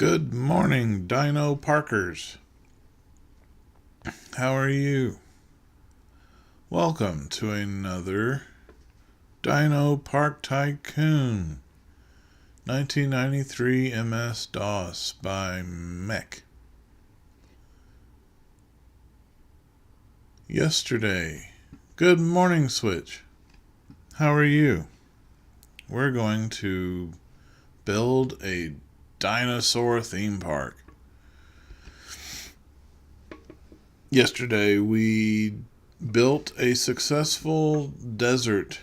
Good morning, Dino Parkers. How are you? Welcome to another Dino Park Tycoon 1993 MS-DOS by Mech. Yesterday. Good morning, Switch. How are you? We're going to build a dinosaur theme park. Yesterday we built a successful desert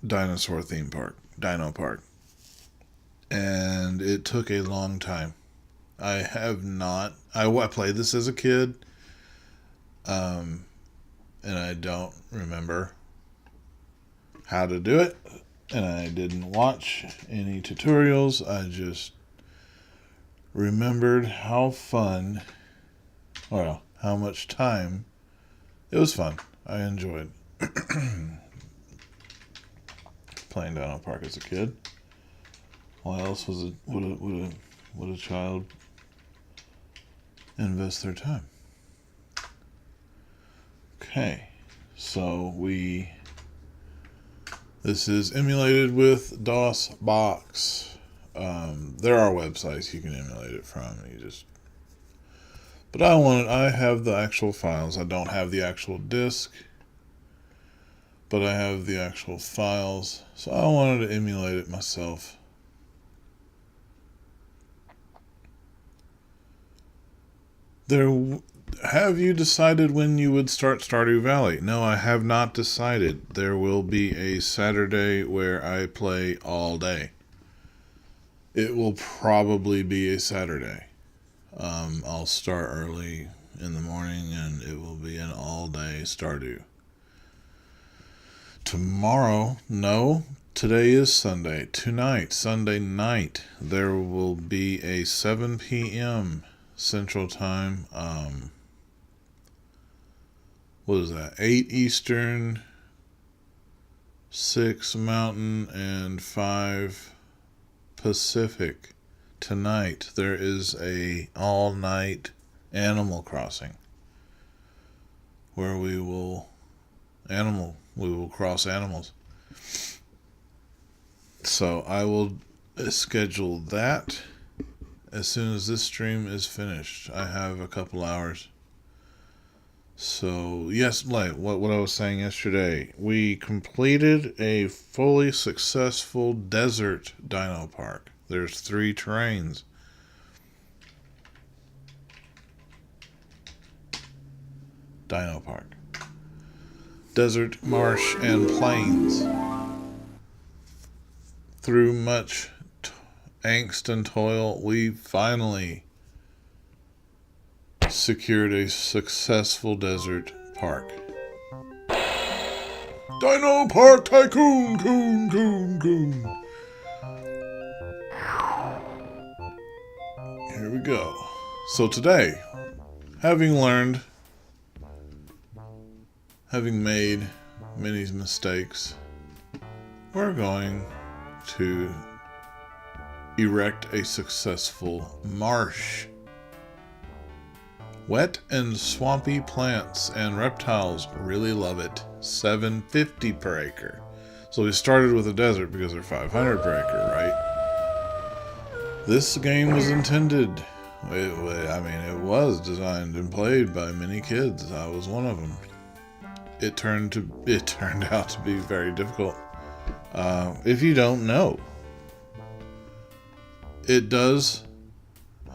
dinosaur theme park, Dino Park. And it took a long time. I played this as a kid, and I don't remember how to do it. And I didn't watch any tutorials. I just remembered how much time. It was fun. I enjoyed playing Dino Park as a kid. Why else would a child invest their time? Okay, so this is emulated with DOSBox. There are websites you can emulate it from. But I have the actual files. I don't have the actual disk, but I have the actual files. So I wanted to emulate it myself. Have you decided when you would start Stardew Valley? No, I have not decided. There will be a Saturday where I play all day. It will probably be a Saturday. I'll start early in the morning and it will be an all-day Stardew. Today is Sunday. Tonight, Sunday night, there will be a 7 p.m. Central Time. What is that? 8 Eastern, 6 Mountain, and 5 Pacific. Tonight there is a all-night Animal Crossing where we will cross animals. So I will schedule that as soon as this stream is finished. I have a couple hours. So, yes, like what I was saying yesterday, we completed a fully successful desert dino park. There's 3 terrains. Dino Park. Desert, marsh, and plains. Through much angst and toil, we finally secured a successful desert park. Dino Park Tycoon, coon. Here we go. So today, having made many mistakes, we're going to erect a successful marsh. Wet and swampy plants and reptiles really love it. $7.50 per acre. So we started with a desert because they're $500 per acre, right? This game was intended. It was designed and played by many kids. I was one of them. It turned out to be very difficult. If you don't know, it does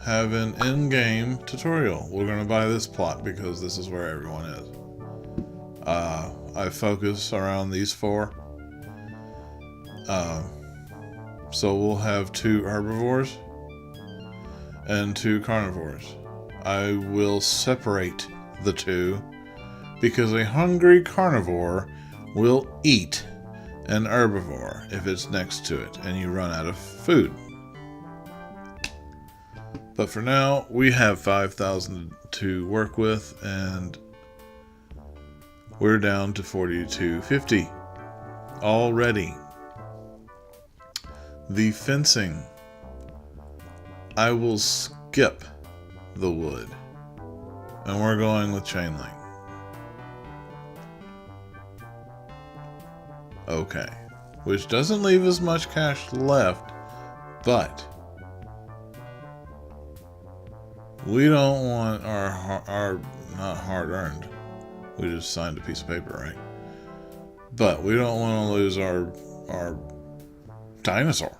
have an in-game tutorial. We're going to buy this plot because this is where everyone is. I focus around these 4. So we'll have 2 herbivores and 2 carnivores. I will separate the 2 because a hungry carnivore will eat an herbivore if it's next to it and you run out of food. But for now, we have 5,000 to work with, and we're down to 4,250 already. The fencing I will skip the wood. And we're going with chain link. Okay. Which doesn't leave as much cash left, but we don't want our not hard earned. We just signed a piece of paper, right? But we don't want to lose our dinosaur.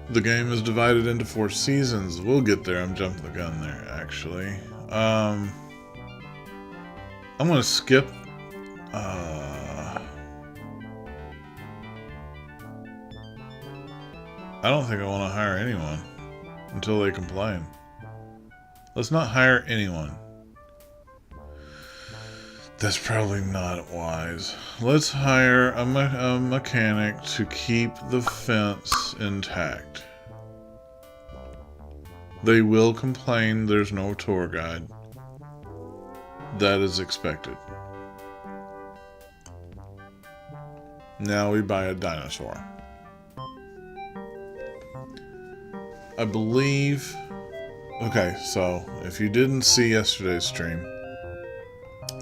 The game is divided into 4 seasons. We'll get there. I'm jumping the gun there, actually. I'm going to skip. I don't think I want to hire anyone until they complain. Let's not hire anyone. That's probably not wise. Let's hire a mechanic to keep the fence intact. They will complain there's no tour guide. That is expected. Now we buy a dinosaur. I believe... Okay, so if you didn't see yesterday's stream,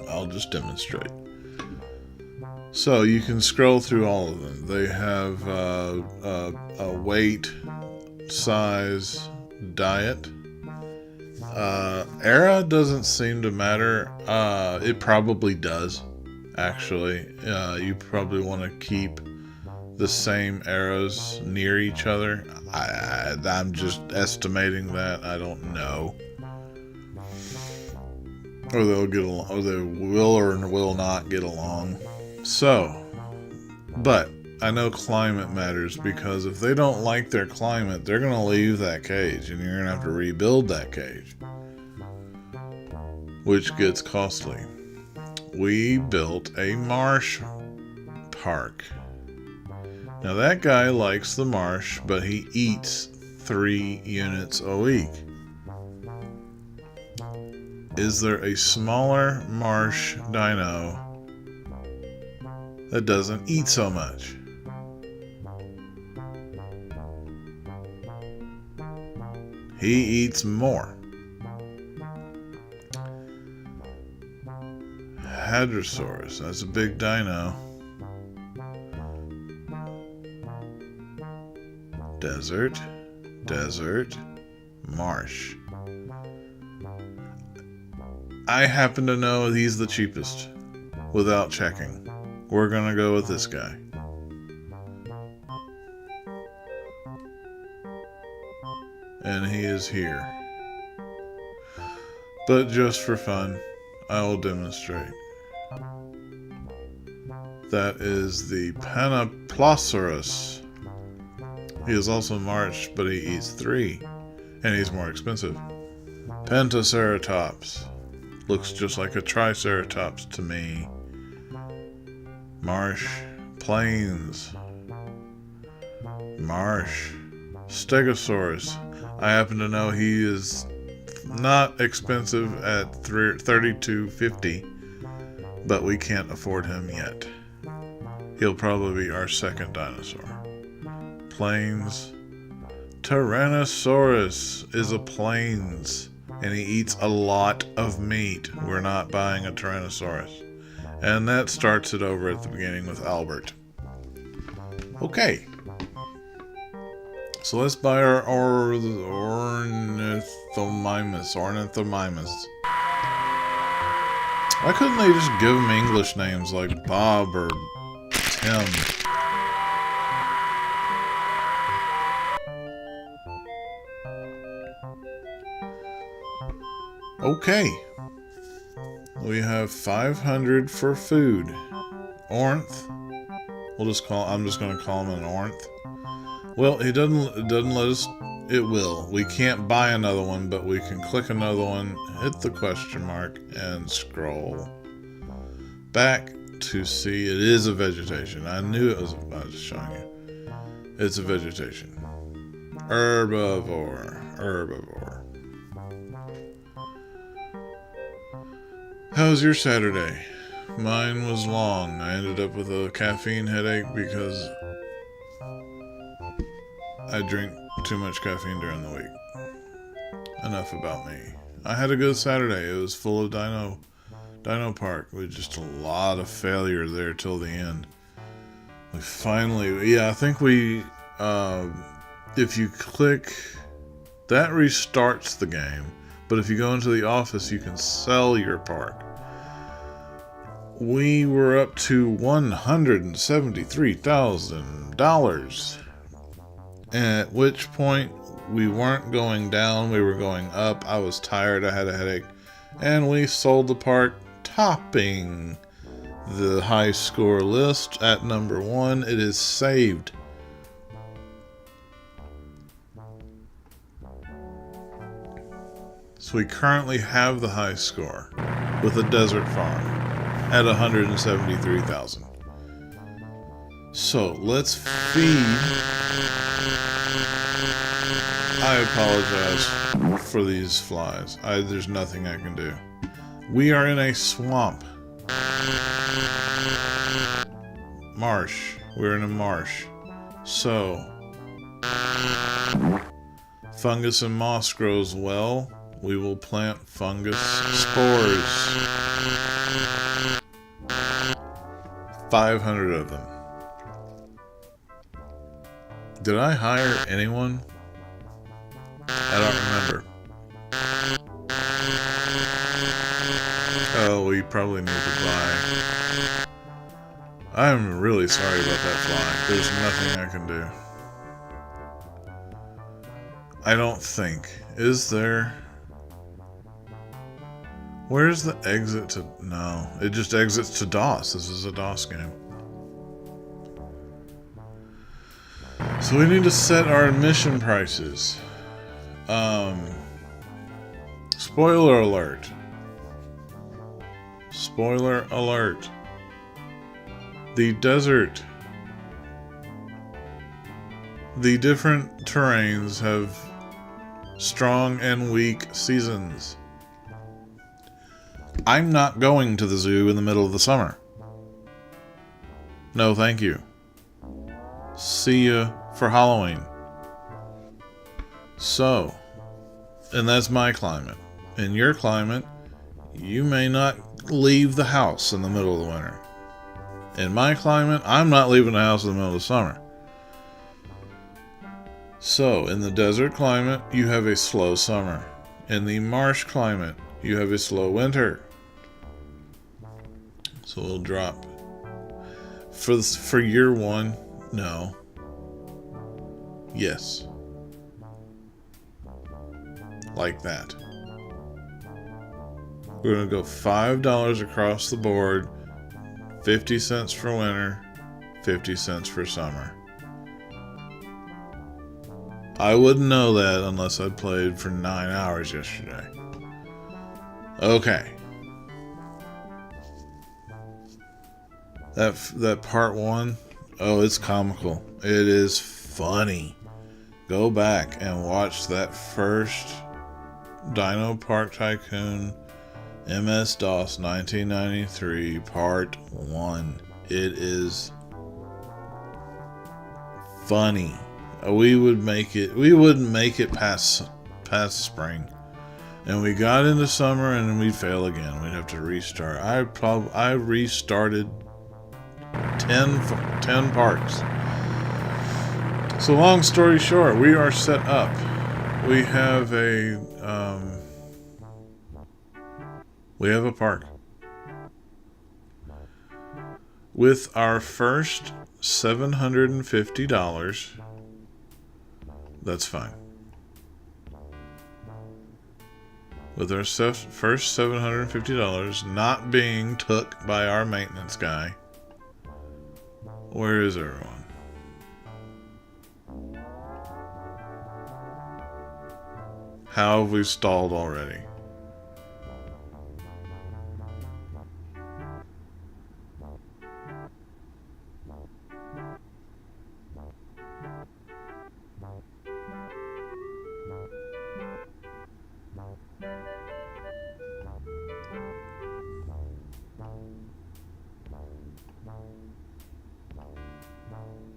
I'll just demonstrate. So you can scroll through all of them. They have a weight, size, diet. Era doesn't seem to matter. It probably does, actually. You probably want to keep the same arrows near each other. I'm just estimating that. I don't know. Or they'll get along, or they will or will not get along. So, but I know climate matters, because if they don't like their climate, they're going to leave that cage, and you're going to have to rebuild that cage, which gets costly. We built a marsh park. Now that guy likes the marsh, but he eats 3 units a week. Is there a smaller marsh dino that doesn't eat so much? He eats more. Hadrosaurus, that's a big dino. Desert, desert, marsh. I happen to know he's the cheapest without checking. We're gonna go with this guy. And he is here. But just for fun, I will demonstrate. That is the Panoplosaurus. He is also marched, but he eats 3. And he's more expensive. Pentaceratops. Looks just like a Triceratops to me. Marsh. Plains. Marsh. Stegosaurus. I happen to know he is not expensive at $32.50, but we can't afford him yet. He'll probably be our second dinosaur. Plains. Tyrannosaurus is a plains, and he eats a lot of meat. We're not buying a Tyrannosaurus. And that starts it over at the beginning with Albert. Okay. So let's buy our Ornithomimus. Why couldn't they just give them English names like Bob or Tim? Okay. We have 500 for food. Ornth. I'm just going to call him an Ornth. Well, it doesn't let us. It will. We can't buy another one, but we can click another one, hit the question mark, and scroll back to see it is a vegetation. I knew it was. I was just showing you. It's a vegetation. Herbivore. How's your Saturday? Mine was long. I ended up with a caffeine headache because I drink too much caffeine during the week. Enough about me. I had a good Saturday. It was full of Dino Park. With just a lot of failure there till the end. We finally, I think we, if you click, that restarts the game. But if you go into the office, you can sell your park. We were up to $173,000. At which point, we weren't going down, we were going up. I was tired, I had a headache. And we sold the park, topping the high score list at number 1. It is saved. So we currently have the high score with a desert farm at 173,000. So let's feed. I apologize for these flies. There's nothing I can do. We are in a swamp. Marsh. We're in a marsh. So fungus and moss grows well. We will plant fungus spores. 500 of them. Did I hire anyone? I don't remember. Oh, we probably need to buy. I'm really sorry about that fly. There's nothing I can do. I don't think. Is there? Where's the exit to... No, it just exits to DOS. This is a DOS game. So we need to set our admission prices. Spoiler alert. Spoiler alert. The desert. The different terrains have strong and weak seasons. I'm not going to the zoo in the middle of the summer. No, thank you. See ya for Halloween. So, and that's my climate. In your climate, you may not leave the house in the middle of the winter. In my climate, I'm not leaving the house in the middle of the summer. So, in the desert climate, you have a slow summer. In the marsh climate, you have a slow winter. So we'll drop. For year 1, no. Yes. Like that. We're going to go $5 across the board. 50 cents for winter. 50 cents for summer. I wouldn't know that unless I played for 9 hours yesterday. Okay. That part 1, oh, it's comical. It is funny. Go back and watch that first Dino Park Tycoon MS-DOS 1993 part 1. It is funny. We wouldn't make it past spring. And we got into summer and then we'd fail again. We'd have to restart. I restarted 10 parks. So long story short, we are set up. We have a park. With our first $750, that's fine. With our first $750 not being took by our maintenance guy. Where is everyone? How have we stalled already?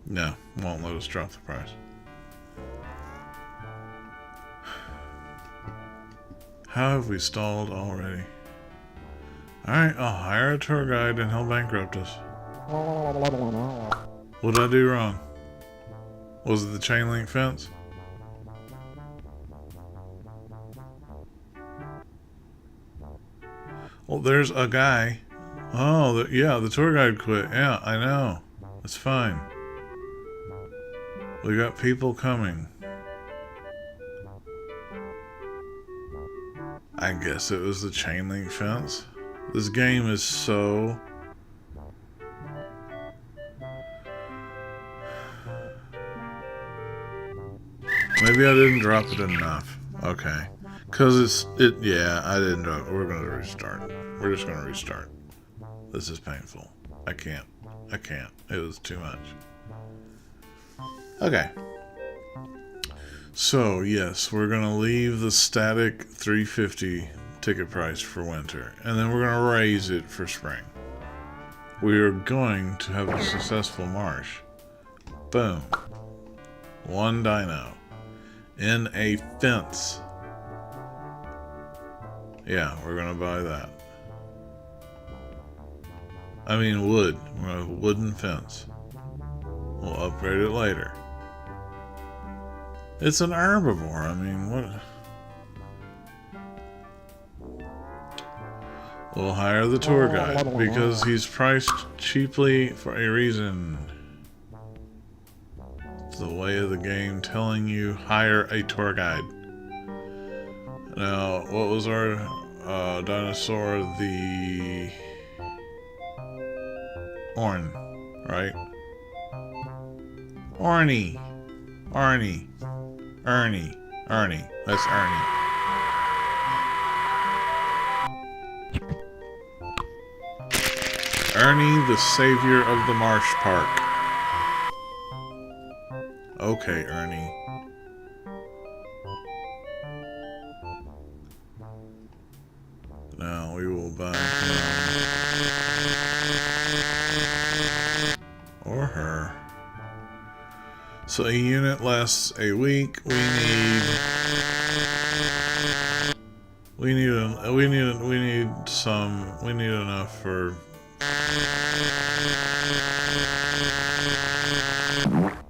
No, won't let us drop the price. How have we stalled already? Alright, I'll hire a tour guide and he'll bankrupt us. What did I do wrong? Was it the chain link fence? Well, there's a guy. Oh, yeah, the tour guide quit. Yeah, I know. It's fine. We got people coming. I guess it was the chain link fence. This game is so... Maybe I didn't drop it enough. Okay. Because yeah, I didn't drop it. We're going to restart. We're just going to restart. This is painful. I can't. It was too much. Okay. So, yes, we're going to leave the static $350 ticket price for winter. And then we're going to raise it for spring. We are going to have a successful marsh. Boom. One dino. In a fence. Yeah, we're going to buy that. I mean wood. We're going to have a wooden fence. We'll upgrade it later. It's an herbivore. I mean, what? We'll hire the tour guide because he's priced cheaply for a reason. It's the way of the game telling you hire a tour guide. Now, what was our dinosaur? The Orn, right? Arnie. Ernie. That's Ernie. Ernie, the savior of the Marsh Park. Okay, Ernie. Now we will buy him. Or her. So a unit lasts a week. We need enough for...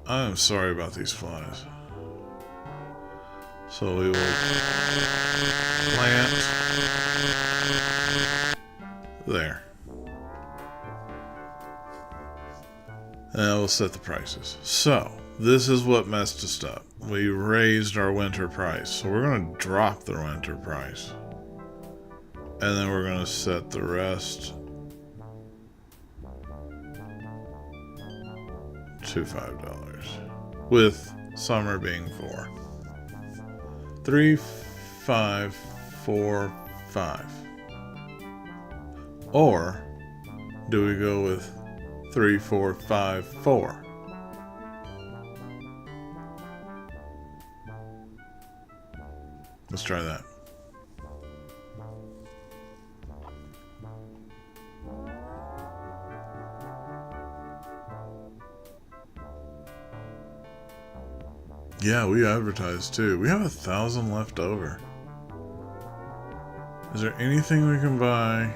I'm sorry about these flies. So we will plant there. And we'll set the prices. So, this is what messed us up. We raised our winter price. So we're going to drop the winter price. And then we're going to set the rest to $5. With summer being 4. 3, 5, 4, 5. Or do we go with 3, 4, 5, 4? Let's try that. Yeah, we advertise too. We have 1,000 left over. Is there anything we can buy?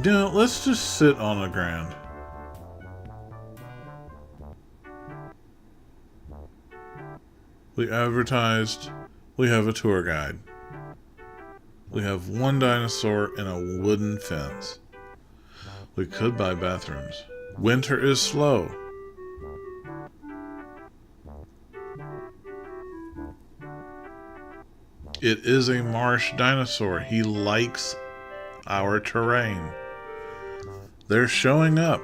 No, let's just sit on the ground. We advertised. We have a tour guide. We have one dinosaur in a wooden fence. We could buy bathrooms. Winter is slow. It is a marsh dinosaur. He likes our terrain. They're showing up.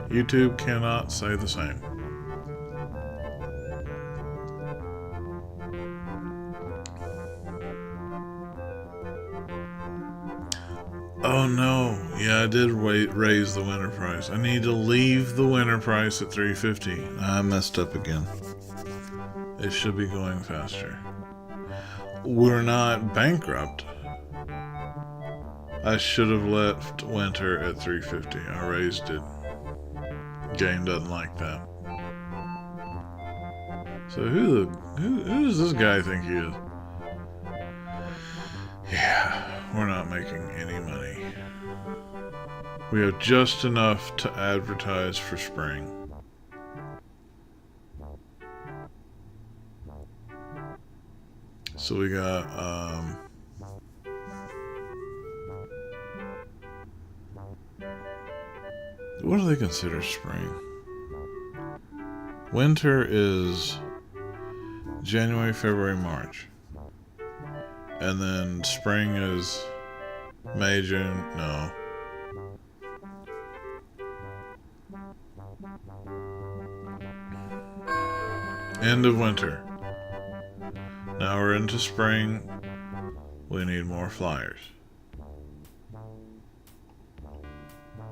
YouTube cannot say the same. Oh no, yeah, I did raise the winter price. I need to leave the winter price at $350. I messed up again. It should be going faster. we're not bankrupt. I should have left winter at 350. I raised it. Game doesn't like that. So who does this guy think he is? Yeah, we're not making any money. We have just enough to advertise for spring. So we got what do they consider spring? Winter is January, February, March. And then spring is May, June, no. End of winter. Now we're into spring. We need more flyers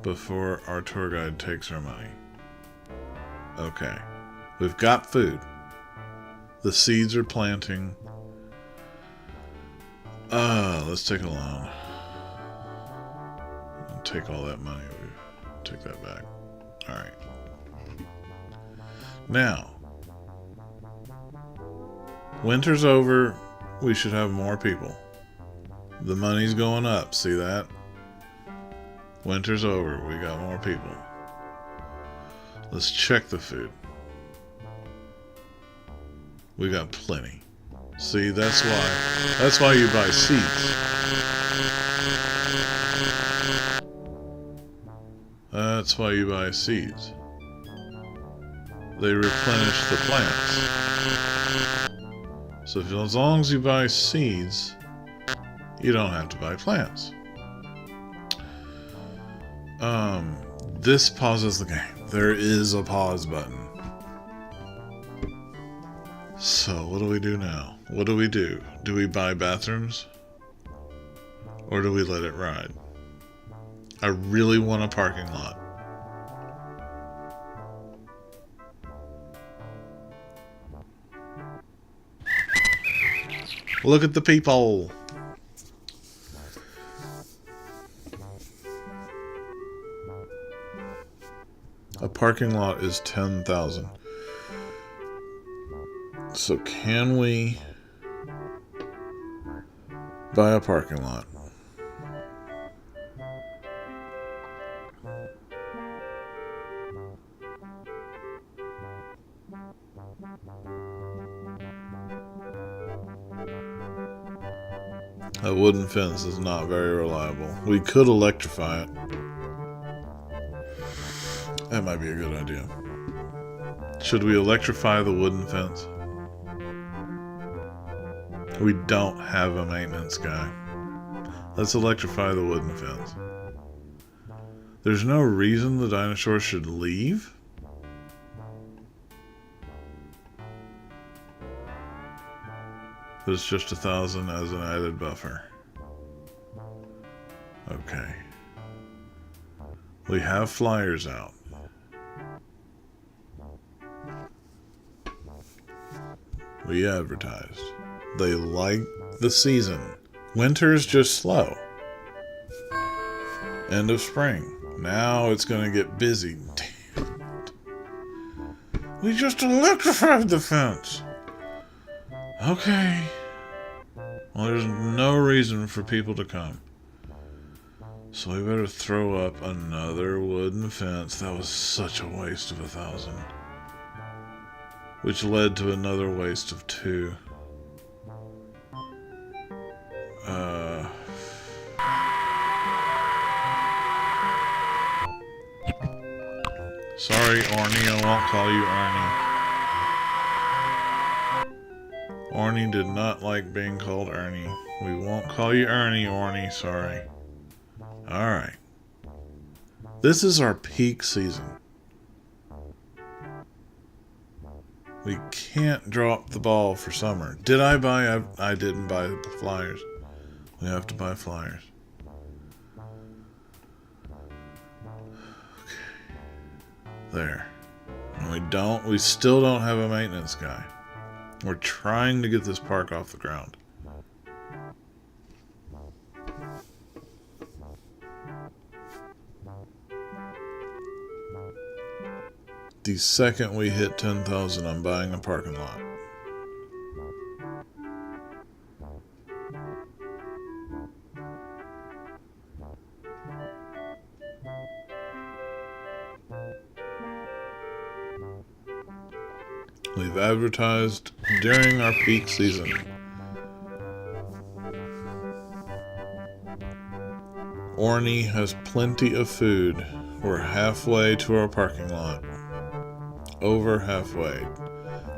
before our tour guide takes our money. Okay. We've got food. The seeds are planting. Let's take a loan. And take all that money. Take that back. Alright. Now, winter's over. We should have more people. The money's going up. See that? Winter's over. We got more people. Let's check the food. We got plenty. See, that's why you buy seeds. That's why you buy seeds. They replenish the plants. So as long as you buy seeds, you don't have to buy plants. This pauses the game. There is a pause button. So what do we do now? What do we do? Do we buy bathrooms? Or do we let it ride? I really want a parking lot. Look at the people. A parking lot is 10,000. So can we buy a parking lot? That wooden fence is not very reliable. We could electrify it. That might be a good idea. Should we electrify the wooden fence? We don't have a maintenance guy. Let's electrify the wooden fence. There's no reason the dinosaurs should leave? But it's just 1,000 as an added buffer. Okay. We have flyers out. We advertised. They like the season. Winter's just slow. End of spring. Now it's going to get busy. Damn it. We just electrified the fence. Okay. Well, there's no reason for people to come. So we better throw up another wooden fence. That was such a waste of 1,000. Which led to another waste of 2. Sorry, Orny, I won't call you Ernie. Orny did not like being called Ernie. We won't call you Ernie, Orny, sorry. Alright. This is our peak season. We can't drop the ball for summer. Did I buy? I didn't buy the flyers. We have to buy flyers. Okay. There. And we still don't have a maintenance guy. We're trying to get this park off the ground. The second we hit 10,000, I'm buying a parking lot. We've advertised during our peak season. Orny has plenty of food. We're halfway to our parking lot. Over halfway.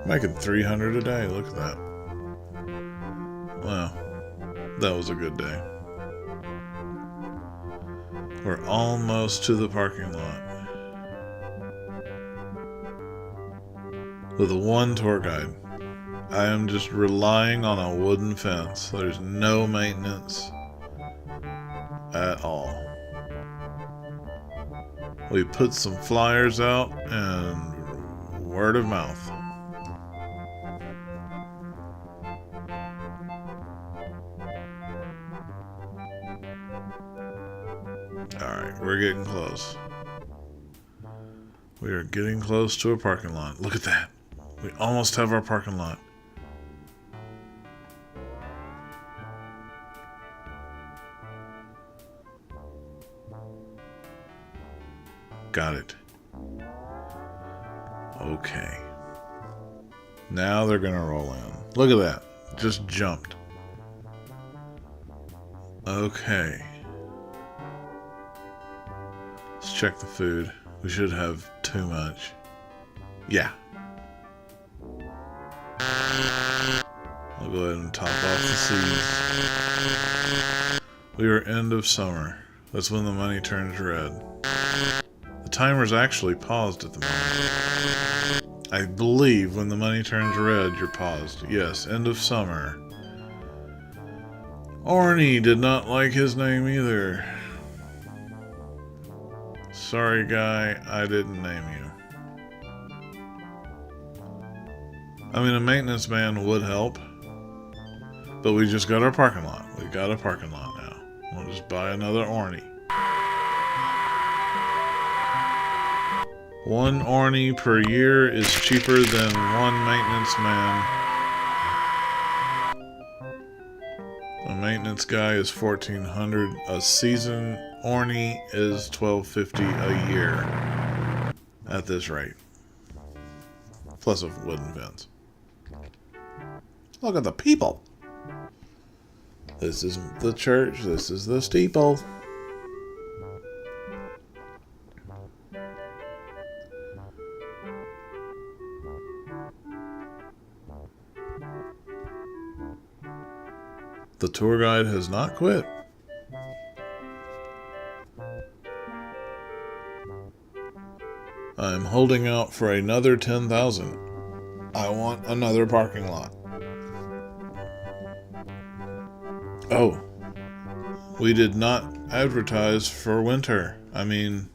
Making 300 a day. Look at that. Wow. That was a good day. We're almost to the parking lot. With one tour guide. I am just relying on a wooden fence. There's no maintenance at all. We put some flyers out and word of mouth. Alright, we're getting close. We are getting close to a parking lot. Look at that. We almost have our parking lot. Got it. Okay. Now they're gonna roll in. Look at that. Just jumped. Okay. Let's check the food. We should have too much. Yeah. I'll go ahead and top off the seeds. We are end of summer. That's when the money turns red. The timer's actually paused at the moment. I believe when the money turns red, you're paused. Yes, end of summer. Orny did not like his name either. Sorry, guy, I didn't name you. I mean, a maintenance man would help. But we just got our parking lot. We got a parking lot now. We'll just buy another Orny. One Orny per year is cheaper than one maintenance man. A maintenance guy is $1,400 a season. Orny is $1,250 a year at this rate. Plus a wooden fence. Look at the people. This isn't the church. This is the steeple. The tour guide has not quit. I'm holding out for another 10,000. I want another parking lot. Oh, we did not advertise for winter. I mean,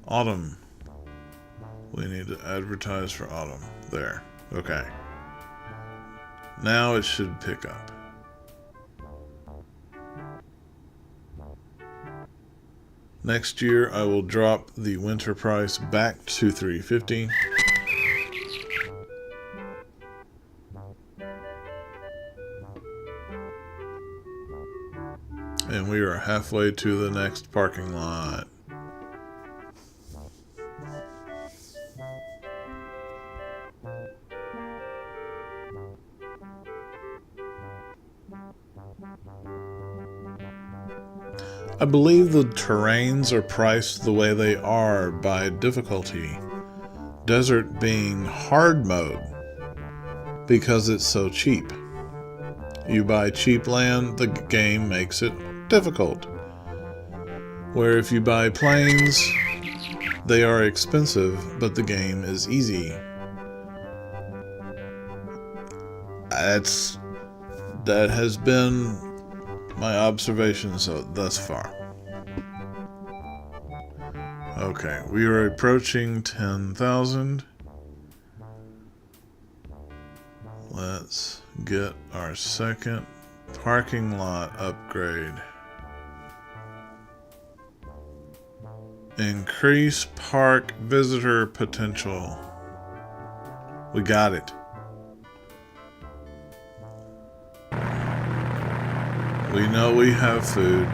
autumn. We need to advertise for autumn. There. Okay. Now it should pick up. Next year I will drop the winter price back to $350. And we are halfway to the next parking lot. I believe the terrains are priced the way they are by difficulty. Desert being hard mode because it's so cheap. You buy cheap land, the game makes it difficult. Where if you buy plains, they are expensive, but the game is easy. That has been my observation thus far. Okay, we are approaching 10,000. Let's get our second parking lot upgrade. Increase park visitor potential. We got it. We know we have food.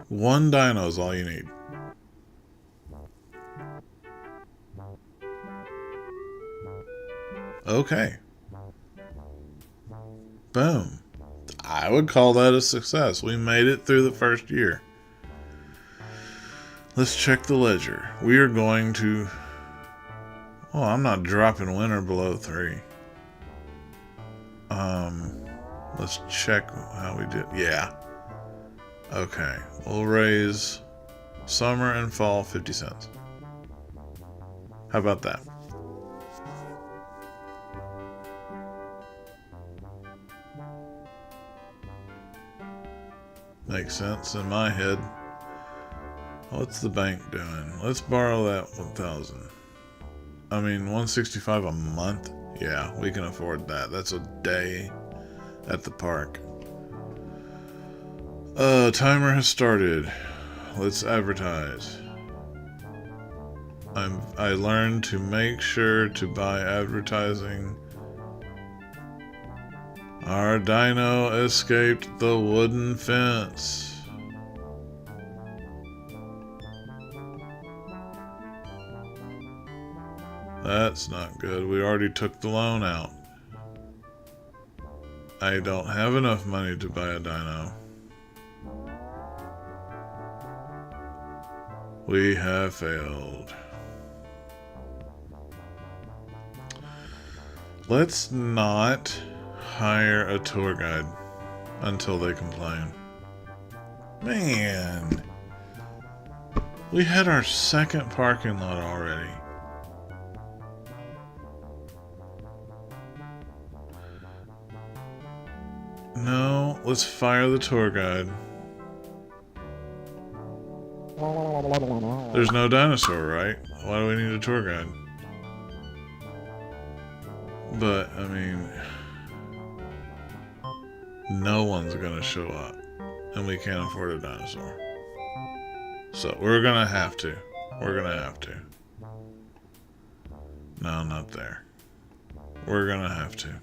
One dino is all you need. Okay. Boom. I would call that a success. We made it through the first year. Let's check the ledger. We are going to... Oh, I'm not dropping winter below 3. Let's check how we did. Yeah. Okay. We'll raise summer and fall 50 cents. How about that? Makes sense in my head. What's the bank doing? Let's borrow that 1,000. I mean, 165 a month? Yeah, we can afford that. That's a day at the park. Timer has started. Let's advertise. I learned to make sure to buy advertising. Our dino escaped the wooden fence. That's not good. We already took the loan out. I don't have enough money to buy a dino. We have failed. Let's not hire a tour guide until they complain. Man, we had our second parking lot already. No, let's fire the tour guide. There's no dinosaur, right? Why do we need a tour guide? But, I mean, no one's gonna show up, and we can't afford a dinosaur. So, we're gonna have to. We're gonna have to. No, not there. We're gonna have to.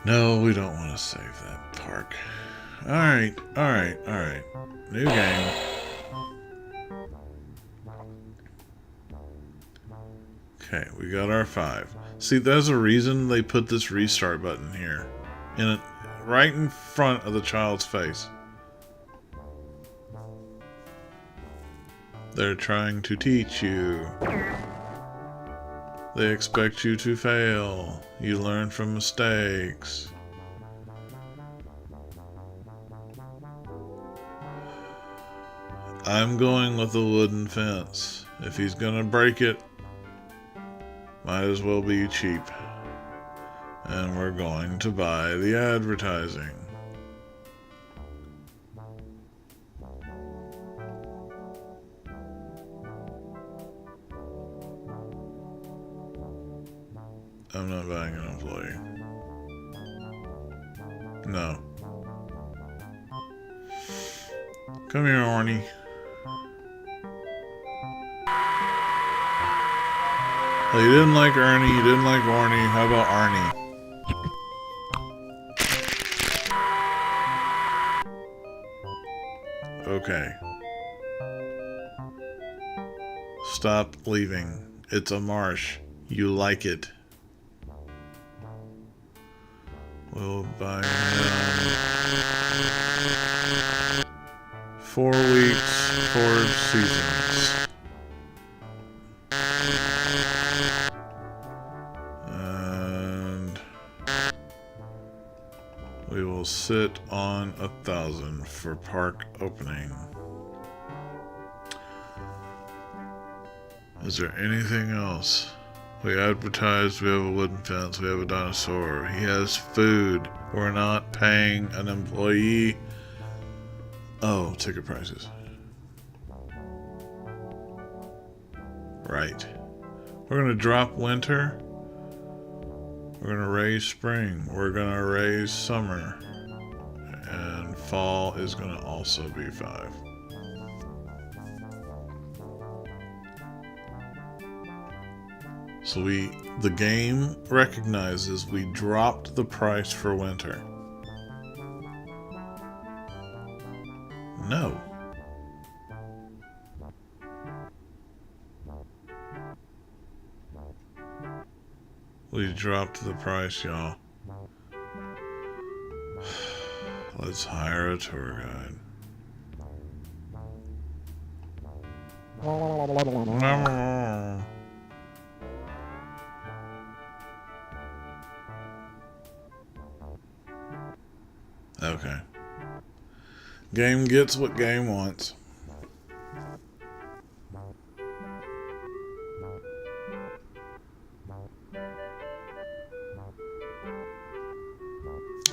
No, we don't want to save that park. Alright, alright, alright. New game. Okay, we got our 5. See, there's a reason they put this restart button here. Right in front of the child's face. They're trying to teach you. They expect you to fail. You learn from mistakes. I'm going with the wooden fence. If he's gonna break it, might as well be cheap. And we're going to buy the advertising. I'm not buying an employee. No. Come here, Orny. Well, you didn't like Ernie, you didn't like Orny. How about Arnie? Okay. Stop leaving. It's a marsh. You like it. We'll buy him 4 weeks, 4 seasons. And we will sit on 1,000 for park opening. Is there anything else? We advertised, we have a wooden fence, we have a dinosaur. He has food. We're not paying an employee. Oh, ticket prices. Right. We're going to drop winter. We're We're gonna raise spring. We're gonna raise summer. And fall is gonna also be 5. So the game recognizes we dropped the price for winter. No. We dropped the price, y'all. Let's hire a tour guide. Okay. Game gets what game wants.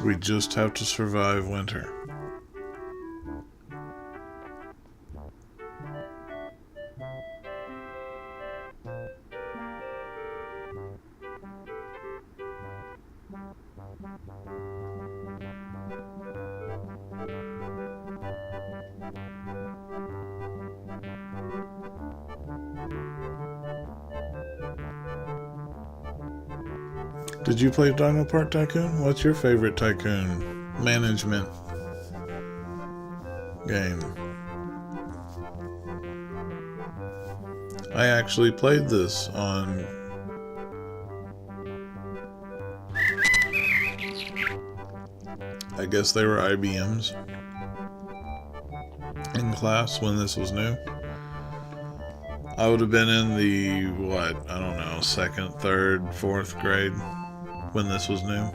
We just have to survive winter. Did you play Dino Park Tycoon? What's your favorite tycoon management game? I actually played this on I guess they were IBMs in class when this was new. I would have been in the, what, I don't know, 2nd, 3rd, 4th grade when this was new.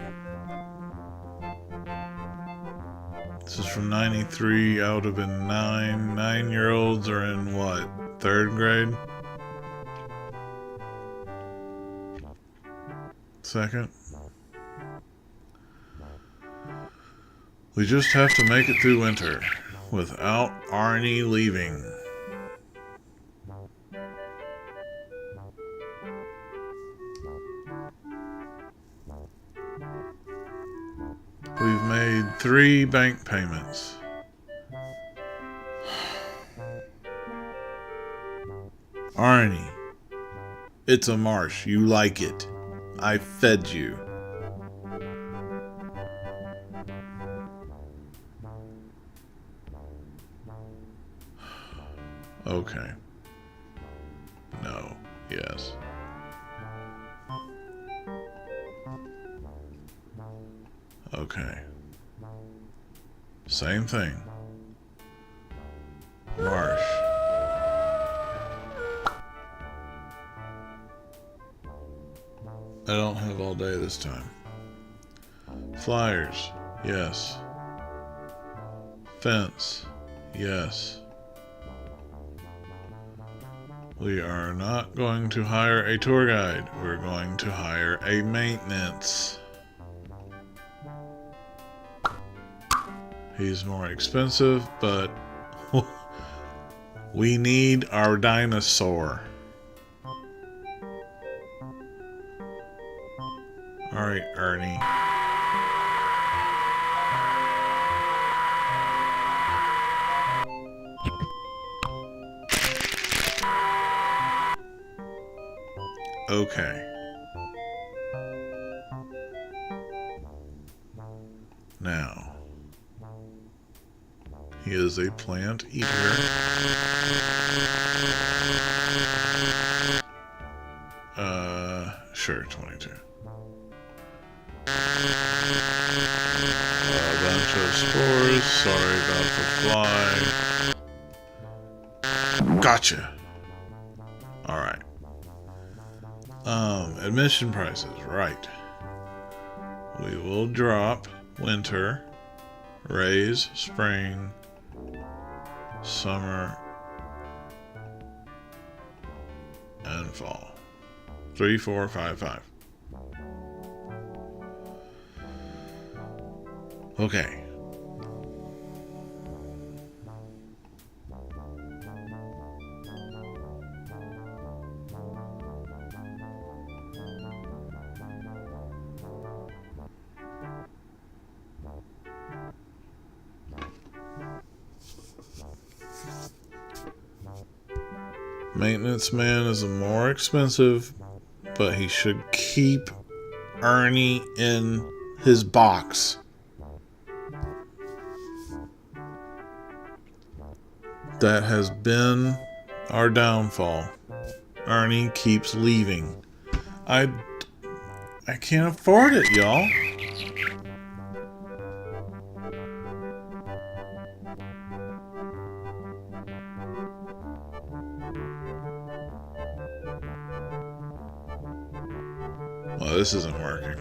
This is from 93. I would have been 9. 9-year-olds are in, what, 3rd grade? 2nd? We just have to make it through winter without Arnie leaving. We've made 3 bank payments. Arnie, it's a marsh. You like it. I fed you. Okay. No. Yes. Okay. Same thing. Marsh. I don't have all day this time. Flyers. Yes. Fence. Yes. We are not going to hire a tour guide. We're going to hire a maintenance. He's more expensive, but we need our dinosaur. Alright, Ernie. Okay. Now, he is a plant eater. Sure, 22. A bunch of spores. Sorry about the fly. Gotcha. Alright. Admission prices, right. We will drop winter, raise spring, summer, and fall. 3, 4, 5, 5. Okay. Maintenance man is more expensive, but he should keep Ernie in his box. That has been our downfall. Ernie keeps leaving. I can't afford it, y'all. Well, this isn't working.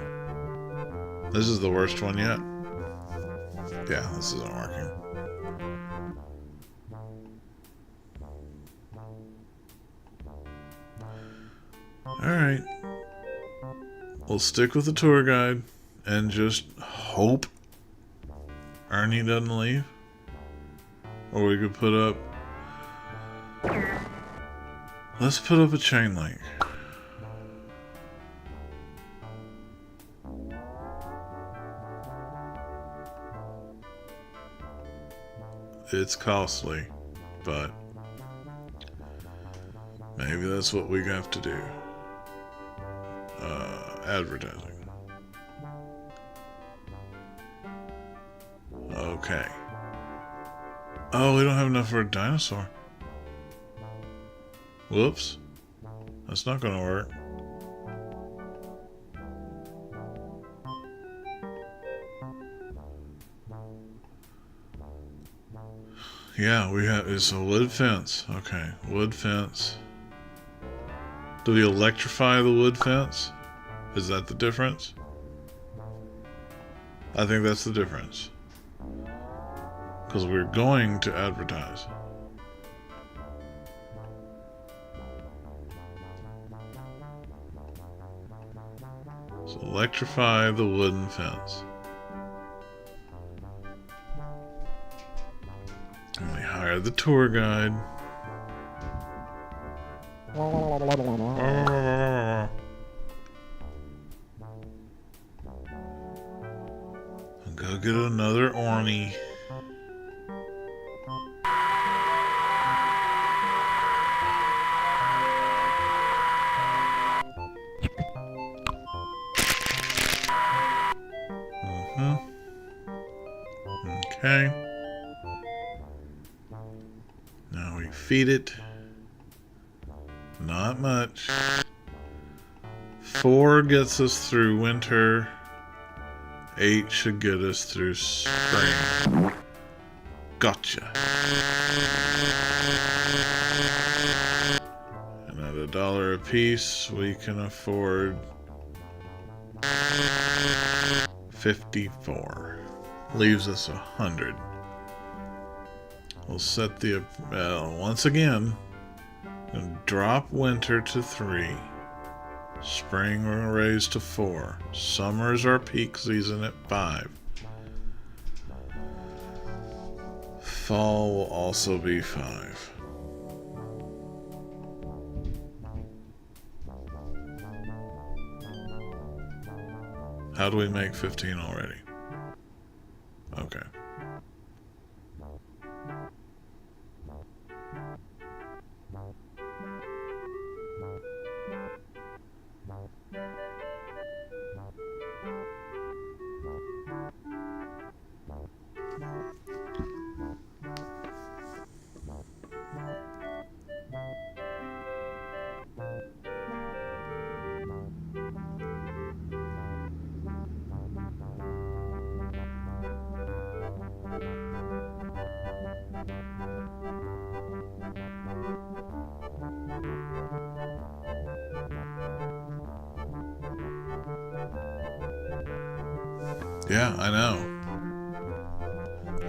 This is the worst one yet. Yeah, this isn't working. Alright. We'll stick with the tour guide and just hope Ernie doesn't leave. Or we could put up... Let's put up a chain link. It's costly, but maybe that's what we have to do. Advertising. Okay. Oh, we don't have enough for a dinosaur. Whoops. That's not gonna work. Yeah, we have, it's a wood fence. Okay, wood fence. Do we electrify the wood fence? Is that the difference? I think that's the difference. Because we're going to advertise. So electrify the wooden fence. And we hire the tour guide. And go get another Orny. Okay. Now we feed it. Not much. 4 gets us through winter. 8 should get us through spring. Gotcha. And at $1 a piece, we can afford 54. Leaves us 100. We'll set the once again. And drop winter to 3. Spring we'll raise to 4. Summer's our peak season at 5. Fall will also be 5. How do we make 15 already? Okay. Yeah, I know.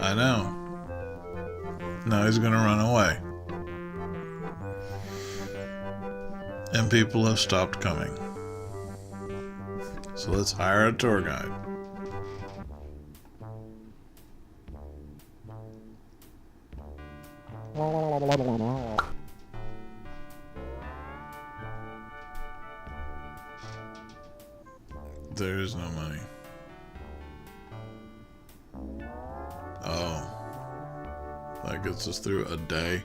I know. Now he's gonna run away. And people have stopped coming. So let's hire a tour guide. There's no money. Oh. That gets us through a day.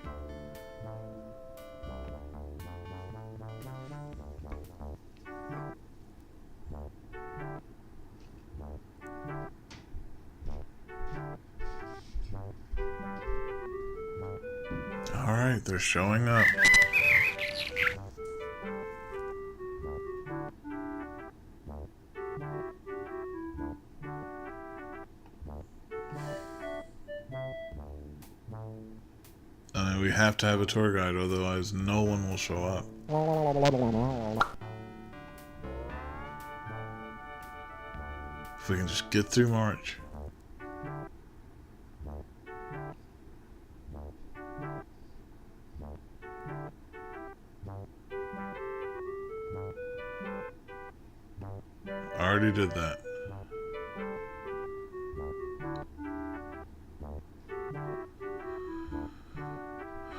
Alright, they're showing up. I mean, we have to have a tour guide, otherwise no one will show up. If we can just get through March. Already did that.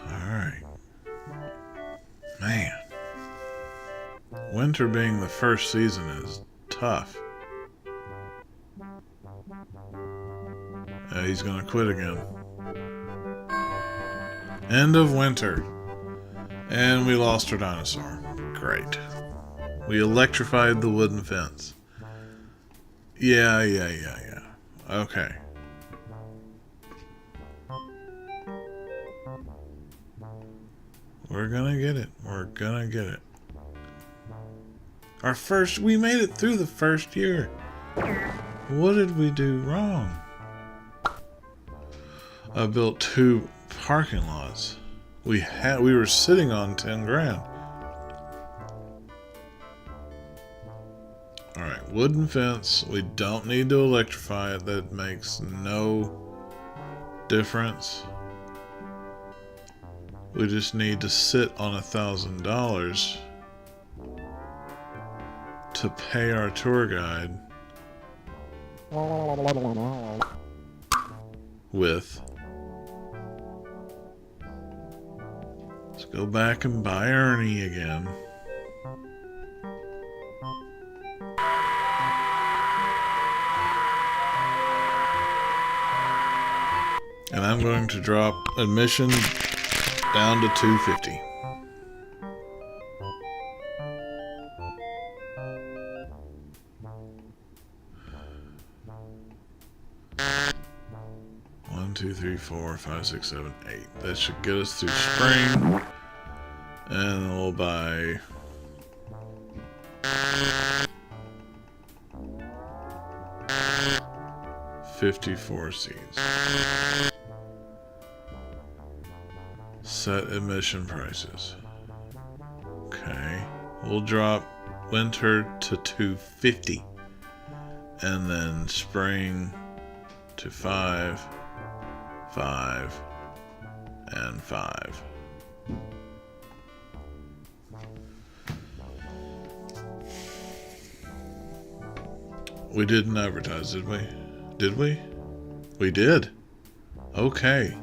Alright. Man. Winter being the first season is tough. He's gonna quit again. End of winter. And we lost our dinosaur. Great. We electrified the wooden fence. Yeah. Okay. We're gonna get it. We're gonna get it. We made it through the first year. What did we do wrong? I built 2 parking lots. We were sitting on 10 grand. Alright, wooden fence. We don't need to electrify it. That makes no difference. We just need to sit on $1,000 to pay our tour guide with. Let's go back and buy Ernie again. And I'm going to drop admission down to $250. One, two, three, 4, 5, 6, 7, 8. That should get us through spring. And we'll buy $54 seeds. Set admission prices. Okay. We'll drop winter to $250. And then spring to 5, 5, and 5. We didn't advertise, did we? Did we? We did. Okay.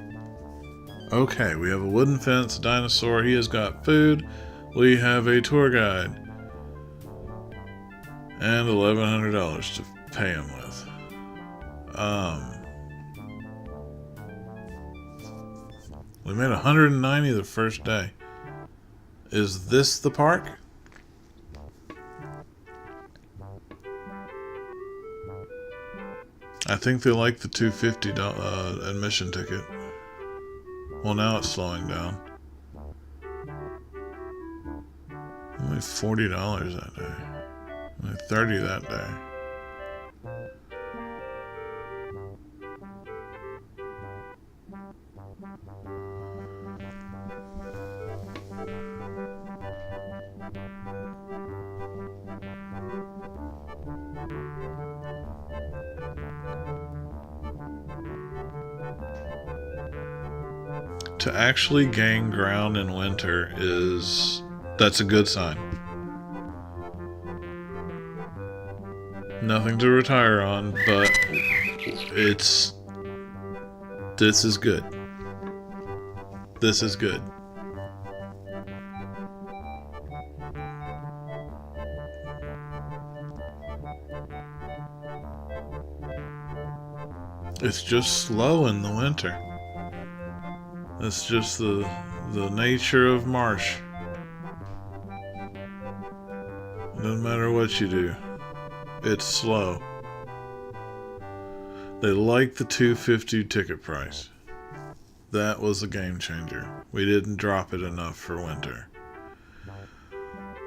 Okay, we have a wooden fence, a dinosaur, he has got food, we have a tour guide, and $1,100 to pay him with. We made 190 the first day. Is this the park? I think they like the $250 admission ticket. Well, now it's slowing down. Only $40 that day. Only $30 that day. To actually gain ground in winter that's a good sign. Nothing to retire on, but this is good. This is good. It's just slow in the winter. It's just the nature of marsh. No matter what you do, it's slow. They like the $250 ticket price. That was a game changer. We didn't drop it enough for winter.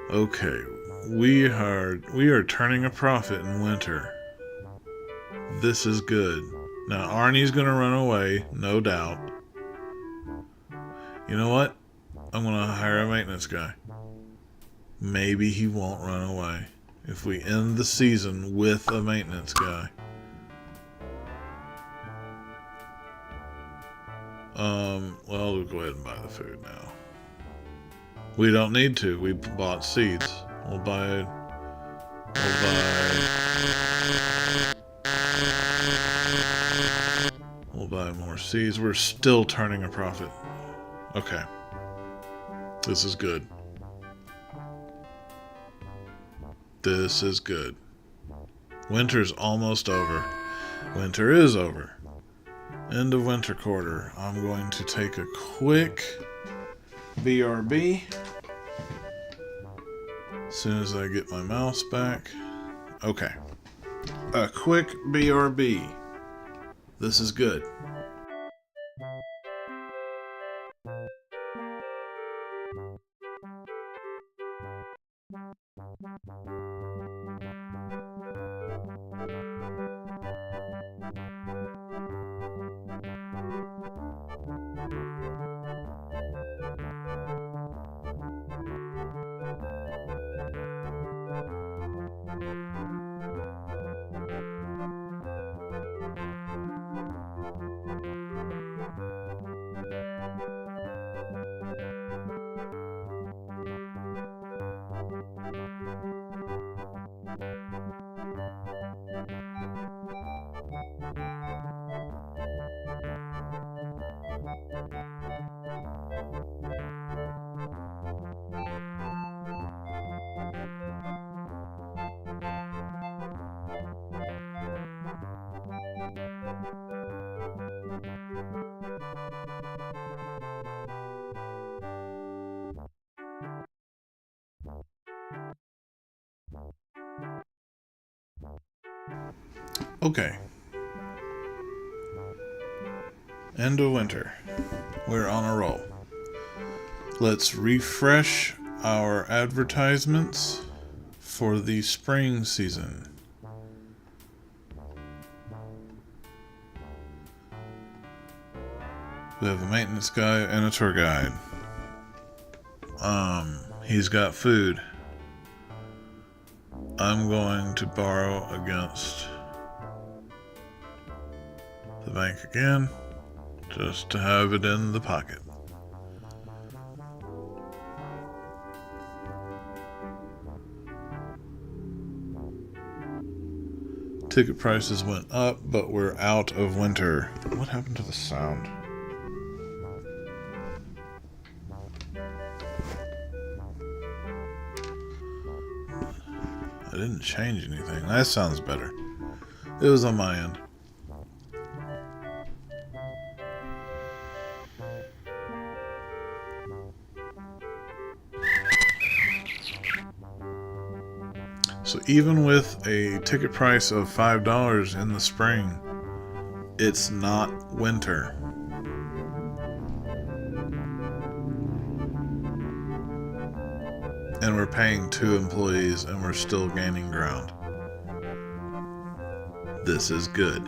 Okay, we are turning a profit in winter. This is good. Now Arnie's gonna run away, no doubt. You know what? I'm gonna hire a maintenance guy. Maybe he won't run away if we end the season with a maintenance guy. Well, we'll go ahead and buy the food now. We don't need to. We bought seeds. We'll buy more seeds. We're still turning a profit. Okay. This is good. This is good. Winter's almost over. Winter is over. End of winter quarter. I'm going to take a quick BRB. As soon as I get my mouse back. Okay. A quick BRB. This is good. Okay. End of winter. We're on a roll. Let's refresh our advertisements for the spring season. We have a maintenance guy and a tour guide. He's got food. I'm going to borrow against the bank again, just to have it in the pocket. Ticket prices went up, but we're out of winter. What happened to the sound? I didn't change anything. That sounds better. It was on my end. So even with a ticket price of $5 in the spring, it's not winter. And we're paying 2 employees and we're still gaining ground. This is good.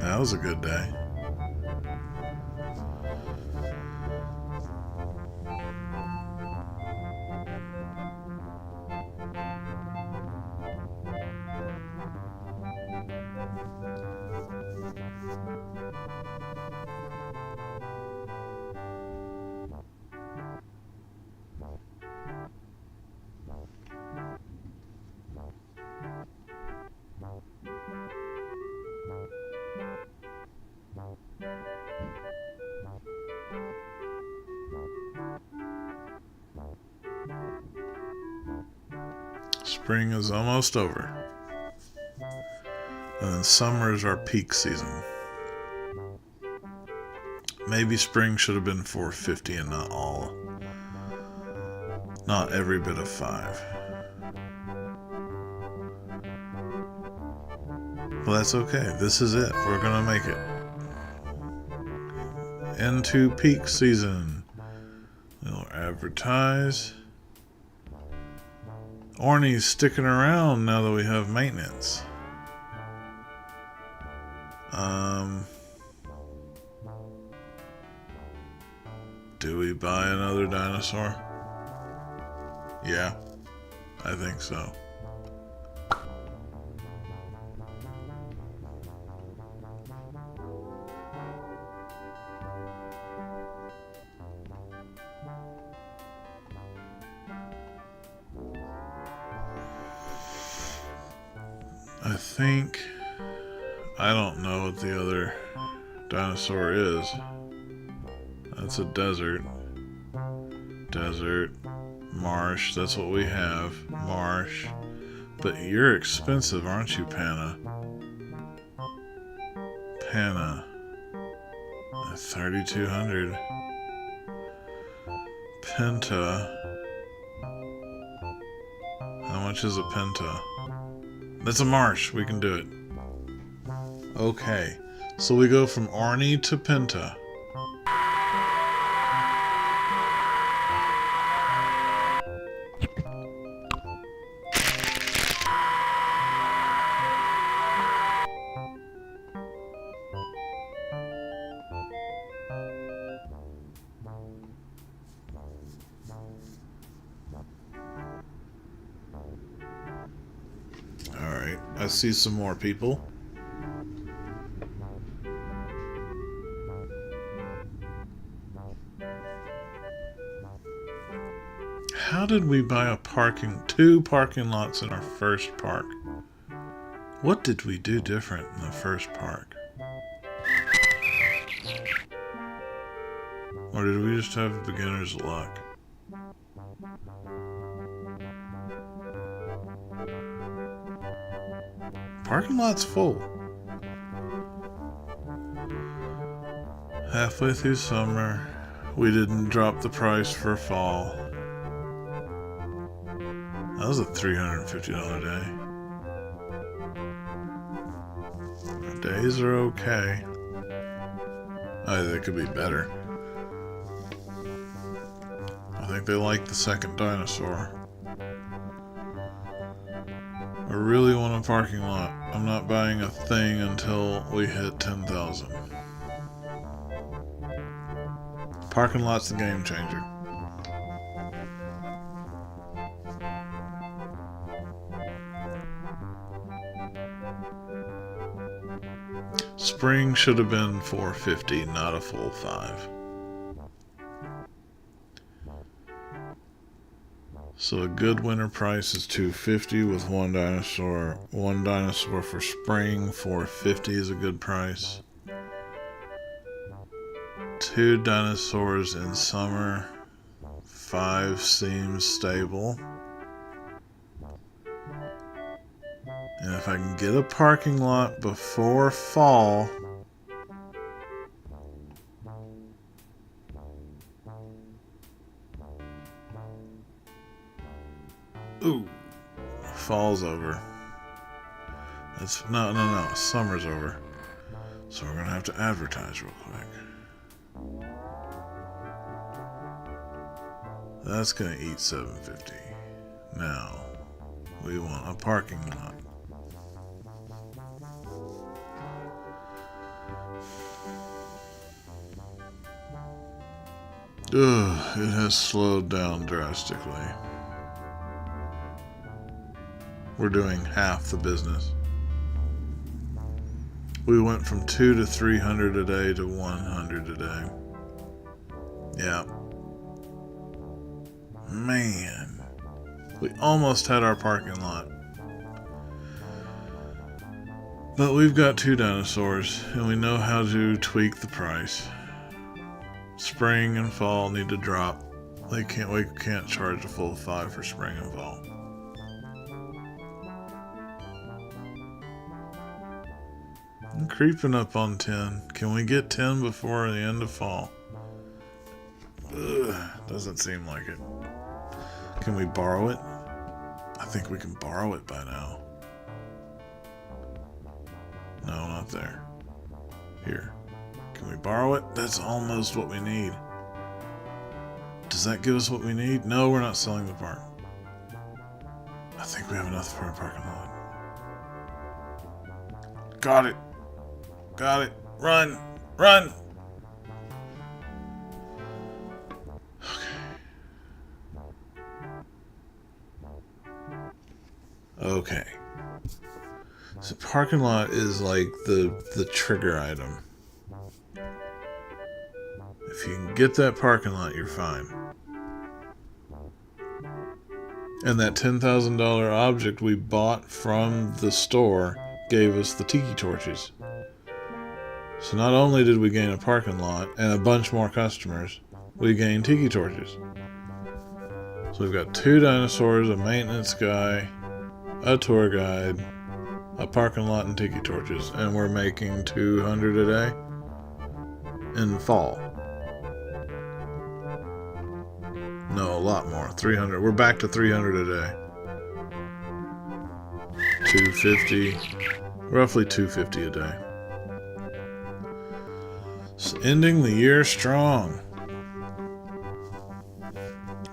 That was a good day. Spring is almost over. And then summer is our peak season. Maybe spring should have been 450 and not every bit of 5. Well, that's okay. This is it. We're gonna make it. Into peak season. We'll advertise. Orny's sticking around now that we have maintenance. Do we buy another dinosaur? Yeah, I think so. I don't know what the other dinosaur is. That's a desert. Desert. Marsh. That's what we have. Marsh. But you're expensive, aren't you, Panna? Panna. 3,200. Penta. How much is a penta? That's a marsh. We can do it. Okay. So we go from Orny to Penta. Alright. I see some more people. How did we buy two parking lots in our first park? What did we do different in the first park? Or did we just have beginner's luck? Parking lot's full. Halfway through summer, we didn't drop the price for fall. That was a $350 day. Our days are okay. They could be better. I think they like the second dinosaur. I really want a parking lot. I'm not buying a thing until we hit 10,000. Parking lot's the game changer. Spring should have been 450, not a full 5. So a good winter price is 250 with one dinosaur. One dinosaur for spring, 450 is a good price. 2 dinosaurs in summer, 5 seems stable. And if I can get a parking lot before fall, ooh, fall's over. That's no, summer's over. So we're gonna have to advertise real quick. That's gonna eat 750. Now we want a parking lot. Ugh, it has slowed down drastically. We're doing half the business. We went from 200 to 300 a day to 100 a day. Yeah. Man. We almost had our parking lot. But we've got 2 dinosaurs, and we know how to tweak the price. Spring and fall need to drop. We can't charge a full 5 for spring and fall. I'm creeping up on 10. Can we get 10 before the end of fall? Ugh, doesn't seem like it. Can we borrow it? I think we can borrow it by now. No, not there. Here. Can we borrow it? That's almost what we need. Does that give us what we need? No, we're not selling the park. I think we have enough for a parking lot. Got it. Got it. Run. Run. Okay. So parking lot is like the trigger item. If you can get that parking lot, you're fine. And that $10,000 object we bought from the store gave us the tiki torches. So not only did we gain a parking lot and a bunch more customers, we gained tiki torches. So we've got 2 dinosaurs, a maintenance guy, a tour guide, a parking lot, and tiki torches. And we're making 200 a day in fall. No, a lot more. 300. We're back to 300 a day. 250. Roughly 250 a day. So ending the year strong.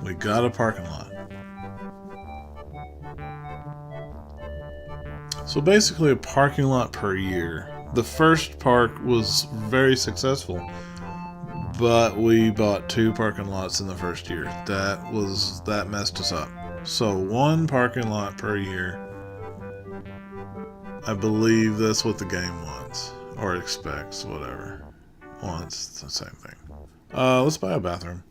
We got a parking lot. So basically a parking lot per year. The first park was very successful, but we bought 2 parking lots in the first year. That messed us up. So 1 parking lot per year. I believe that's what the game wants. Or expects, whatever. Wants, it's the same thing. Let's buy a bathroom.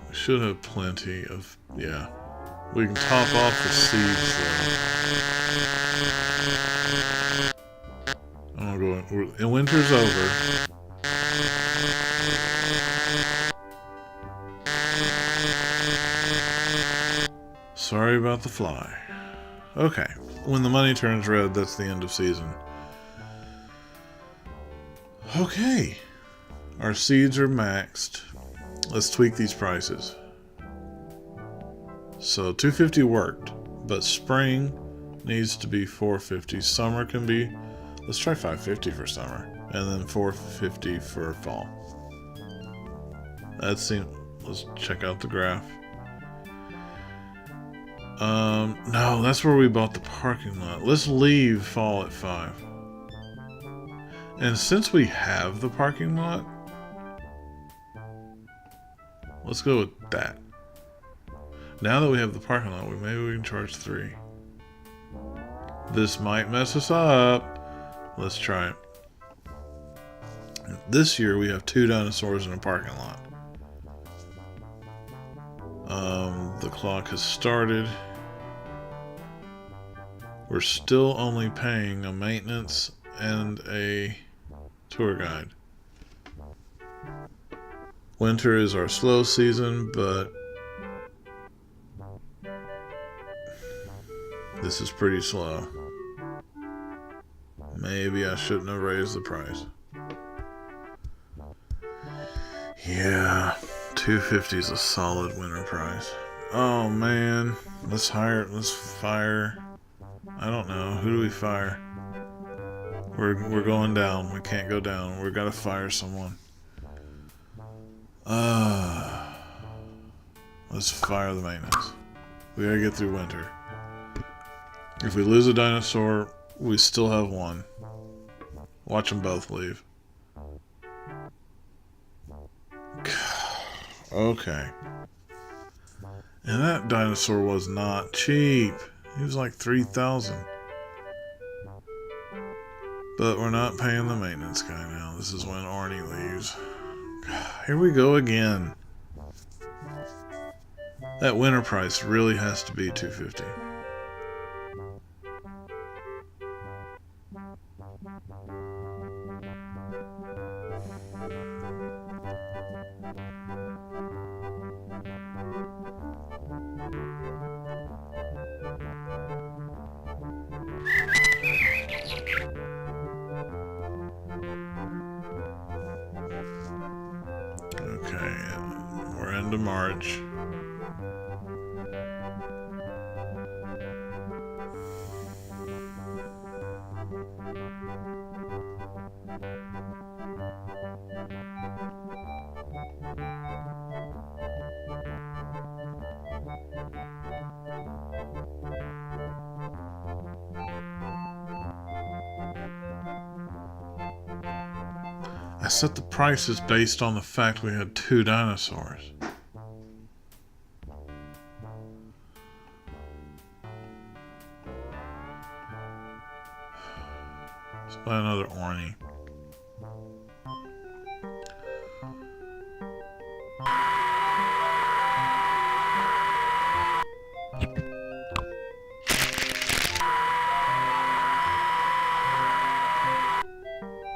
We should have plenty of, yeah. We can top off the seeds though. I'm gonna go, and winter's over. Sorry about the fly. Okay, when the money turns red, that's the end of season. Okay, our seeds are maxed. Let's tweak these prices. So 250 worked, but spring needs to be 450. Summer can be, let's try 550 for summer, and then 450 for fall. That seems, let's check out the graph. No, that's where we bought the parking lot. Let's leave fall at 5. And since we have the parking lot, let's go with that. Now that we have the parking lot, maybe we can charge 3. This might mess us up. Let's try it. This year we have 2 dinosaurs in a parking lot. The clock has started. We're still only paying a maintenance and a tour guide. Winter is our slow season, but this is pretty slow. Maybe I shouldn't have raised the price. Yeah, 250 is a solid winter price. Oh man, let's fire. I don't know, who do we fire? We're going down. We can't go down. We've got to fire someone. Let's fire the maintenance. We gotta get through winter. If we lose a dinosaur, we still have 1. Watch them both leave. Okay. And that dinosaur was not cheap. He was like 3,000. But we're not paying the maintenance guy now. This is when Arnie leaves. Here we go again. That winter price really has to be 250. March. I set the prices based on the fact we had 2 dinosaurs. Let's buy another Orny.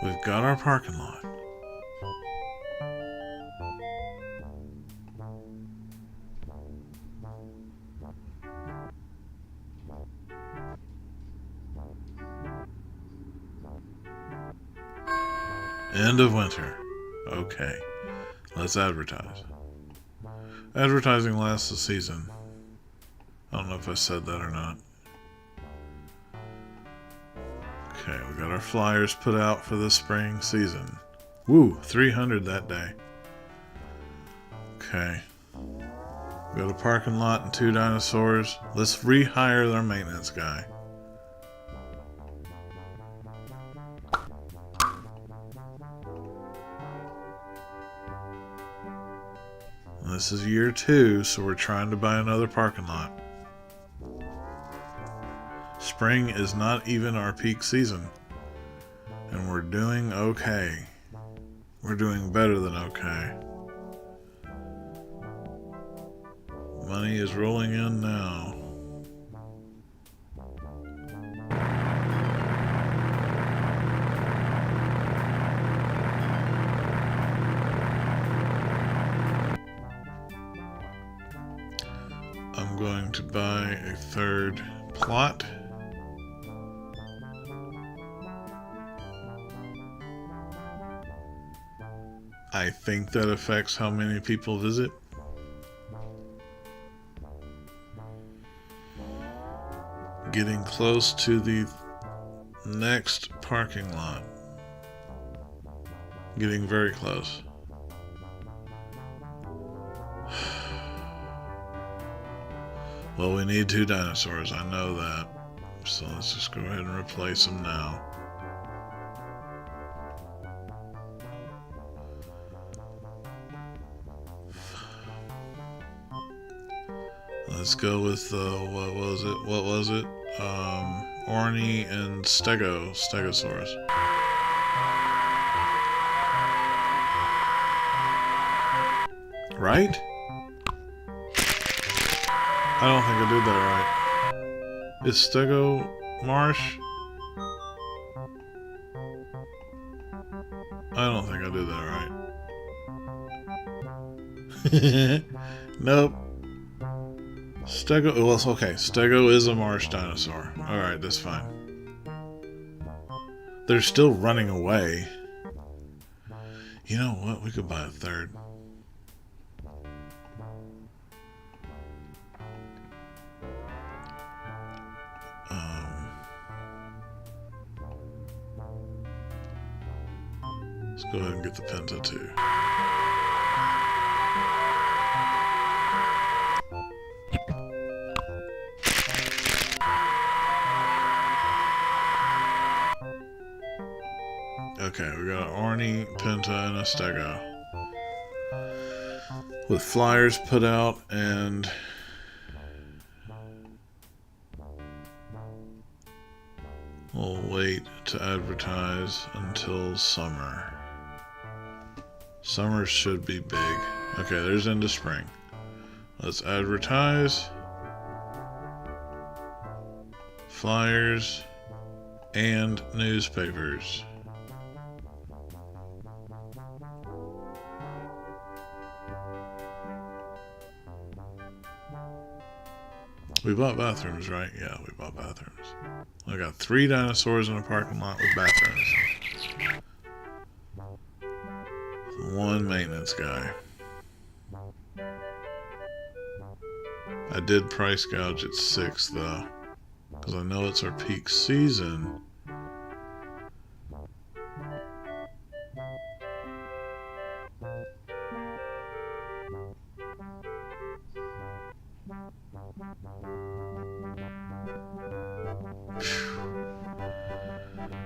We've got our parking lot. End of winter. Okay. Let's advertise. Advertising lasts a season. I don't know if I said that or not. Okay, we got our flyers put out for the spring season. Woo, 300 that day. Okay. We got a parking lot and 2 dinosaurs. Let's rehire our maintenance guy. This is year 2, so we're trying to buy another parking lot. Spring is not even our peak season, and we're doing okay. We're doing better than okay. Money is rolling in now. I'm going to buy a 3rd plot. I think that affects how many people visit. Getting close to the next parking lot. Getting very close. Well, we need 2 dinosaurs, I know that. So let's just go ahead and replace them now. Let's go with, what was it? Orny and Stegosaurus. Right? I don't think I did that right. Is Stego Marsh? I don't think I did that right. Nope. Stego, well, it's okay. Stego is a marsh dinosaur. Alright, that's fine. They're still running away. You know what? We could buy a 3rd. Let's go ahead and get the Penta too. Okay, we got an Orny, Penta, and a Stego. With flyers put out, and we'll wait to advertise until summer. Summer should be big. Okay, there's into spring. Let's advertise. Flyers and newspapers. We bought bathrooms, right? Yeah, we bought bathrooms. I got 3 dinosaurs in a parking lot with bathrooms. 1 maintenance guy. I did price gouge at 6 though, because I know it's our peak season.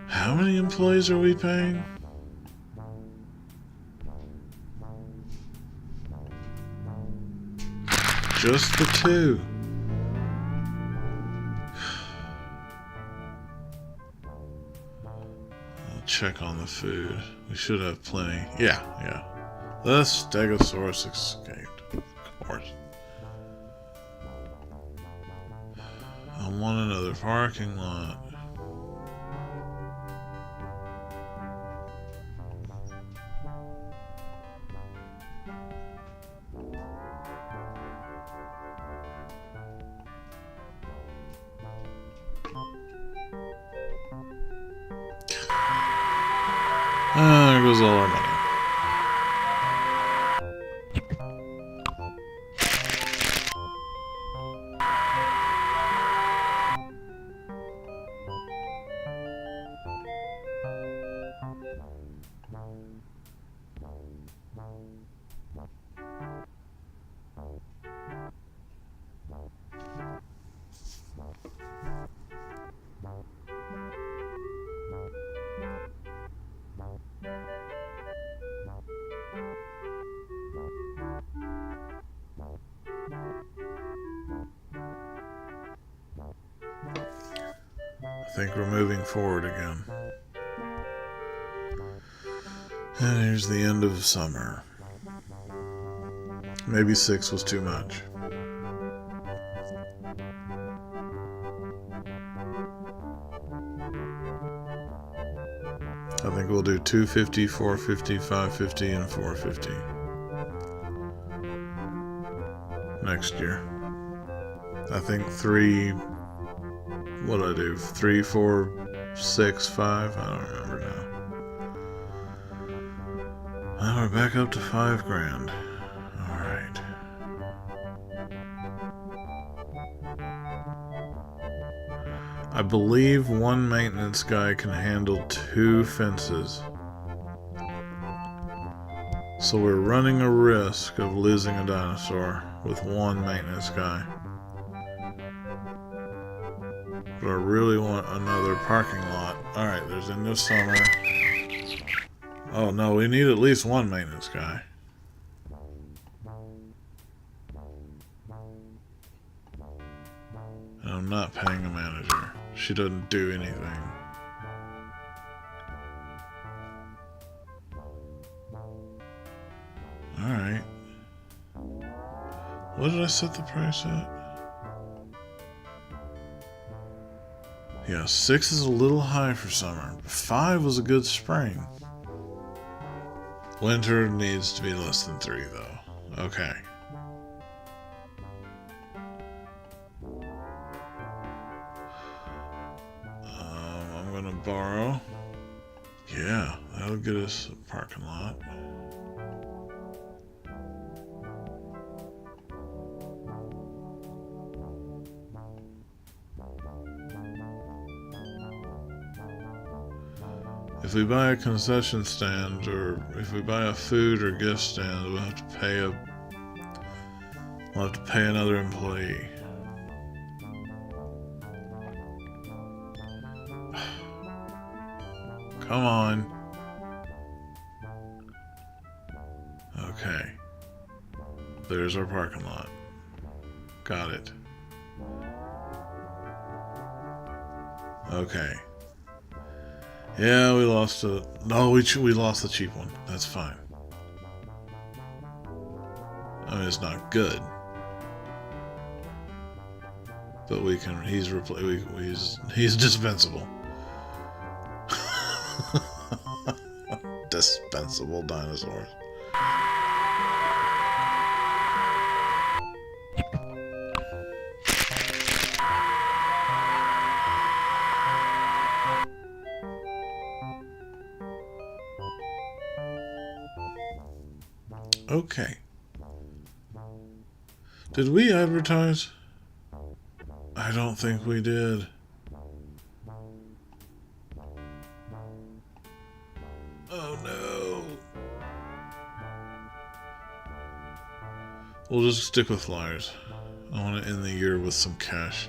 How many employees are we paying? Just the 2. I'll check on the food. We should have plenty. Yeah. The Stegosaurus escaped. Of course. I want another parking lot. There goes all our money. I think we're moving forward again. And here's the end of summer. Maybe 6 was too much. I think we'll do 250, 450, 550, and 450 next year. I think 3. What did I do? 3, 4, 6, 5? I don't remember now. Well, we're back up to 5 grand. Alright. I believe one maintenance guy can handle 2 fences. So we're running a risk of losing a dinosaur with one maintenance guy. But I really want another parking lot. Alright, there's end of summer. Oh no, we need at least one maintenance guy. And I'm not paying a manager. She doesn't do anything. Alright. What did I set the price at? Yeah, 6 is a little high for summer. 5 was a good spring. Winter needs to be less than 3, though. Okay. I'm gonna borrow. Yeah, that'll get us a parking lot. If we buy a concession stand, or if we buy a food or gift stand, we'll have to pay another employee. Come on. Okay. There's our parking lot. Got it. Okay. Yeah, we lost a... No, we lost the cheap one. That's fine. I mean, it's not good. But we can... He's dispensable. Dispensable dinosaurs. Okay. Did we advertise? I don't think we did. Oh no. We'll just stick with flyers. I want to end the year with some cash.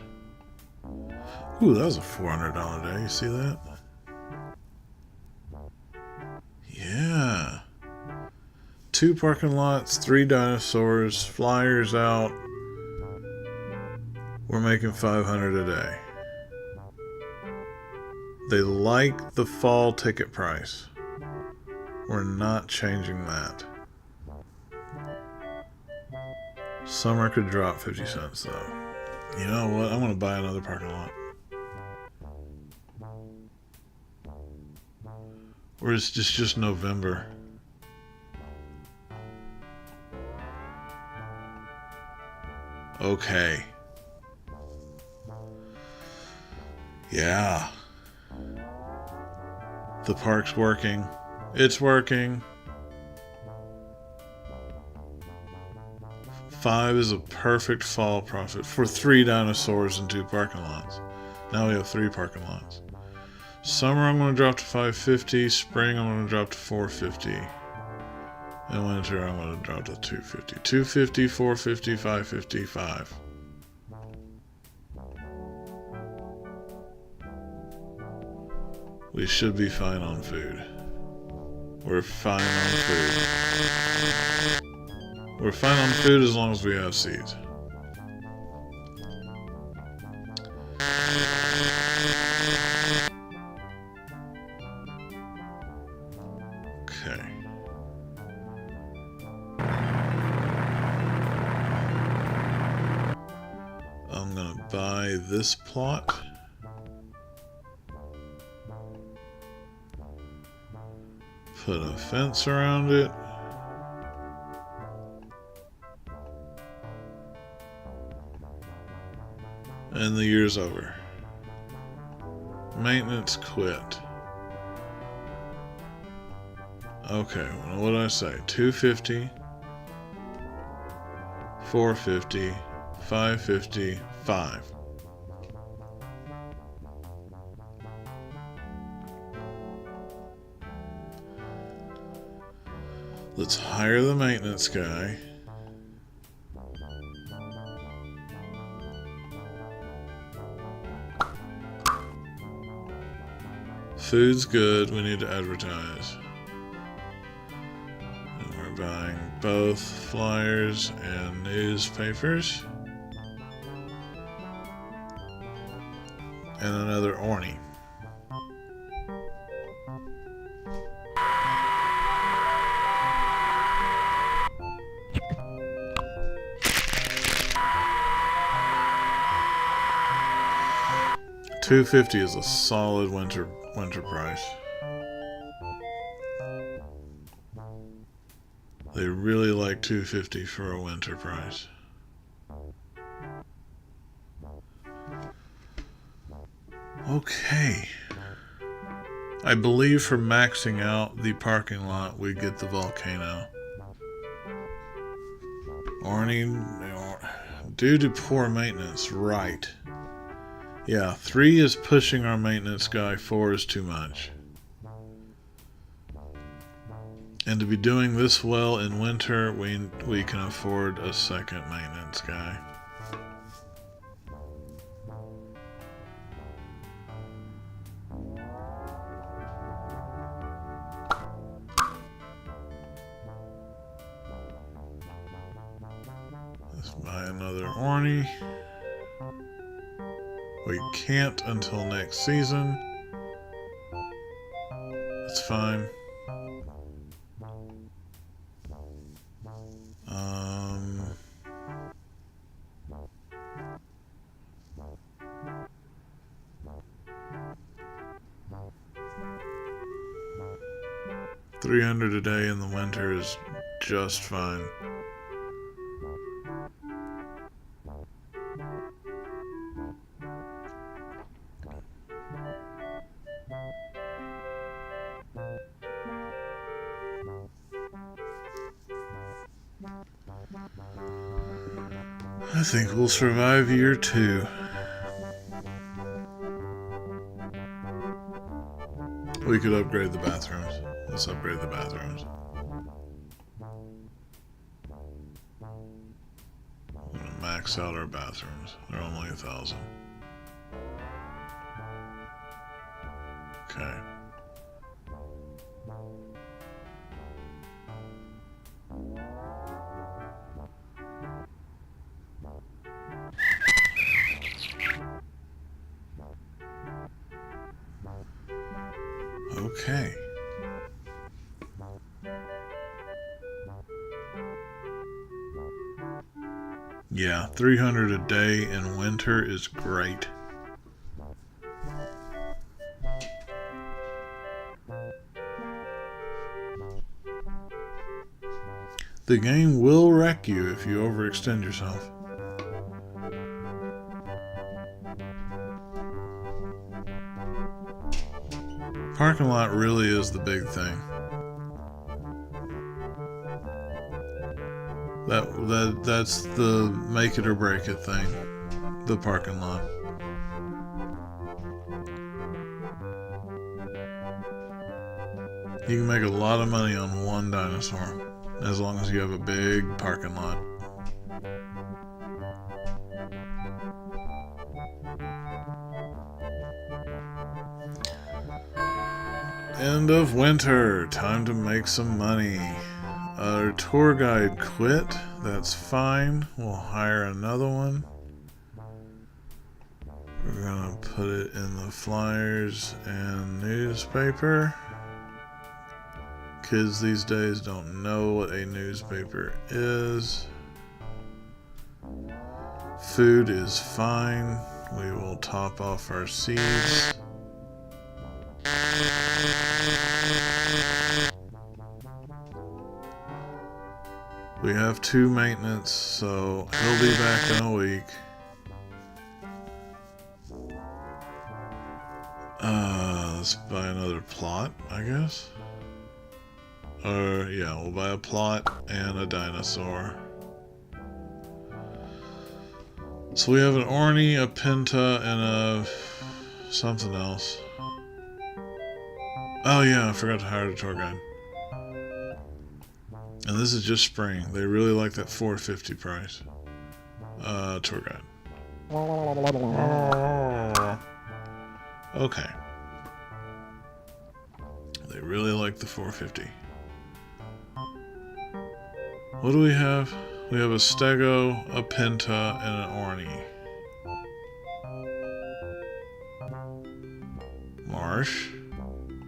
Ooh, that was a $400 day. You see that? Yeah. 2 parking lots, 3 dinosaurs, flyers out. We're making $500 a day. They like the fall ticket price. We're not changing that. Summer could drop 50 cents though. You know what? I'm going to buy another parking lot. Or it's just November. Okay. Yeah. The park's working. It's working. 5 is a perfect fall profit for 3 dinosaurs and 2 parking lots. Now we have 3 parking lots. Summer I'm going to drop to $550. Spring I'm going to drop to $450. And winter I'm going to drop to $250. $250, $450, $550, $5. We should be fine on food. We're fine on food. We're fine on food as long as we have seeds. Okay. I'm gonna buy this plot. Put a fence around it. And the year's over. Maintenance quit. Okay, well, what did I say? $250, $450, $550, $5. Let's hire the maintenance guy. Food's good, we need to advertise. And we're buying both flyers and newspapers. And another Orny. $250 is a solid winter price. They really like $250 for a winter price. Okay. I believe for maxing out the parking lot, we get the volcano. Due to poor maintenance, right. Yeah, 3 is pushing our maintenance guy, 4 is too much. And to be doing this well in winter, we can afford a second maintenance guy. Let's buy another Orny. We can't until next season. That's fine. $300 a day in the winter is just fine. I think we'll survive year 2. We could upgrade the bathrooms. Let's upgrade the bathrooms. I'm gonna max out our bathrooms. They're only 1,000. Okay. Okay. Yeah, 300 a day in winter is great. The game will wreck you if you overextend yourself. Parking lot really is the big thing. That's the make it or break it thing. The parking lot. You can make a lot of money on one dinosaur as long as you have a big parking lot. End of winter. Time to make some money. Our tour guide quit. That's fine. We'll hire another one. We're gonna put it in the flyers and newspaper. Kids these days don't know what a newspaper is. Food is fine. We will top off our seeds. We have 2 maintenance, so he'll be back in a week. Let's buy another plot, I guess. Yeah, we'll buy a plot and a dinosaur. So we have an Orny, a Pinta, and a something else. Oh yeah, I forgot to hire a tour guide. And this is just spring. They really like that $450 price. Tour guide. Okay. They really like the $450. What do we have? We have a Stego, a Pinta, and an Orny.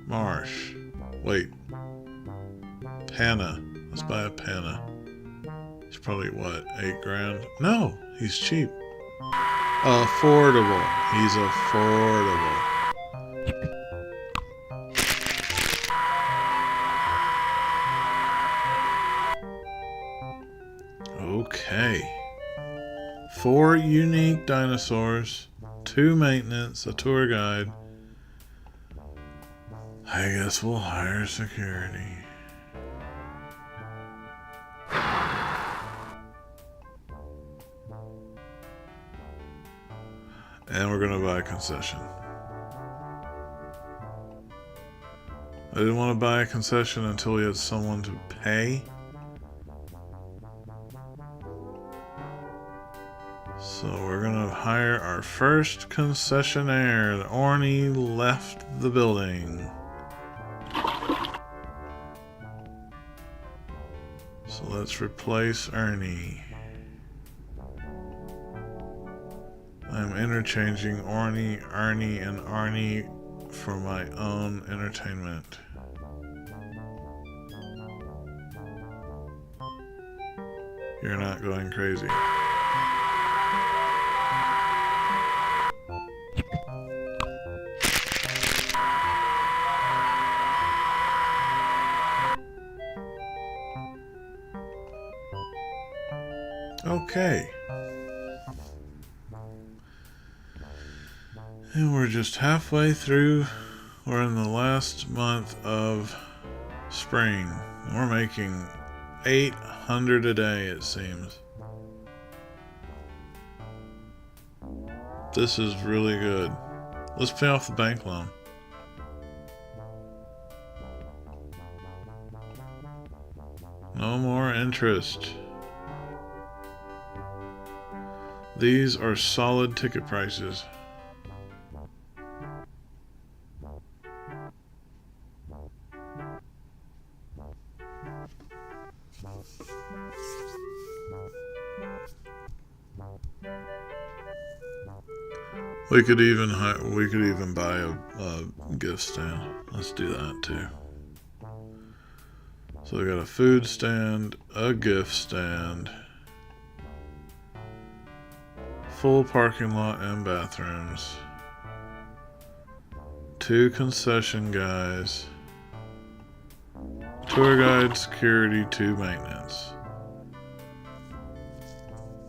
Marsh. Wait. Panna. Let's buy a Panna. He's probably, what, 8 grand? No, he's cheap. Affordable. He's affordable. Okay. 4 unique dinosaurs, 2 maintenance, a tour guide. I guess we'll hire security. And we're gonna buy a concession. I didn't want to buy a concession until we had someone to pay. So we're gonna hire our first concessionaire. Orny left the building. So let's replace Ernie. I'm interchanging Orny, Ernie, and Arnie for my own entertainment. You're not going crazy. Okay. And we're just halfway through. We're in the last month of spring. We're making 800 a day, it seems. This is really good. Let's pay off the bank loan. No more interest. These are solid ticket prices. We could even buy a gift stand. Let's do that too. So we got a food stand, a gift stand, full parking lot and bathrooms, 2 concession guys, tour guide, security, 2 maintenance.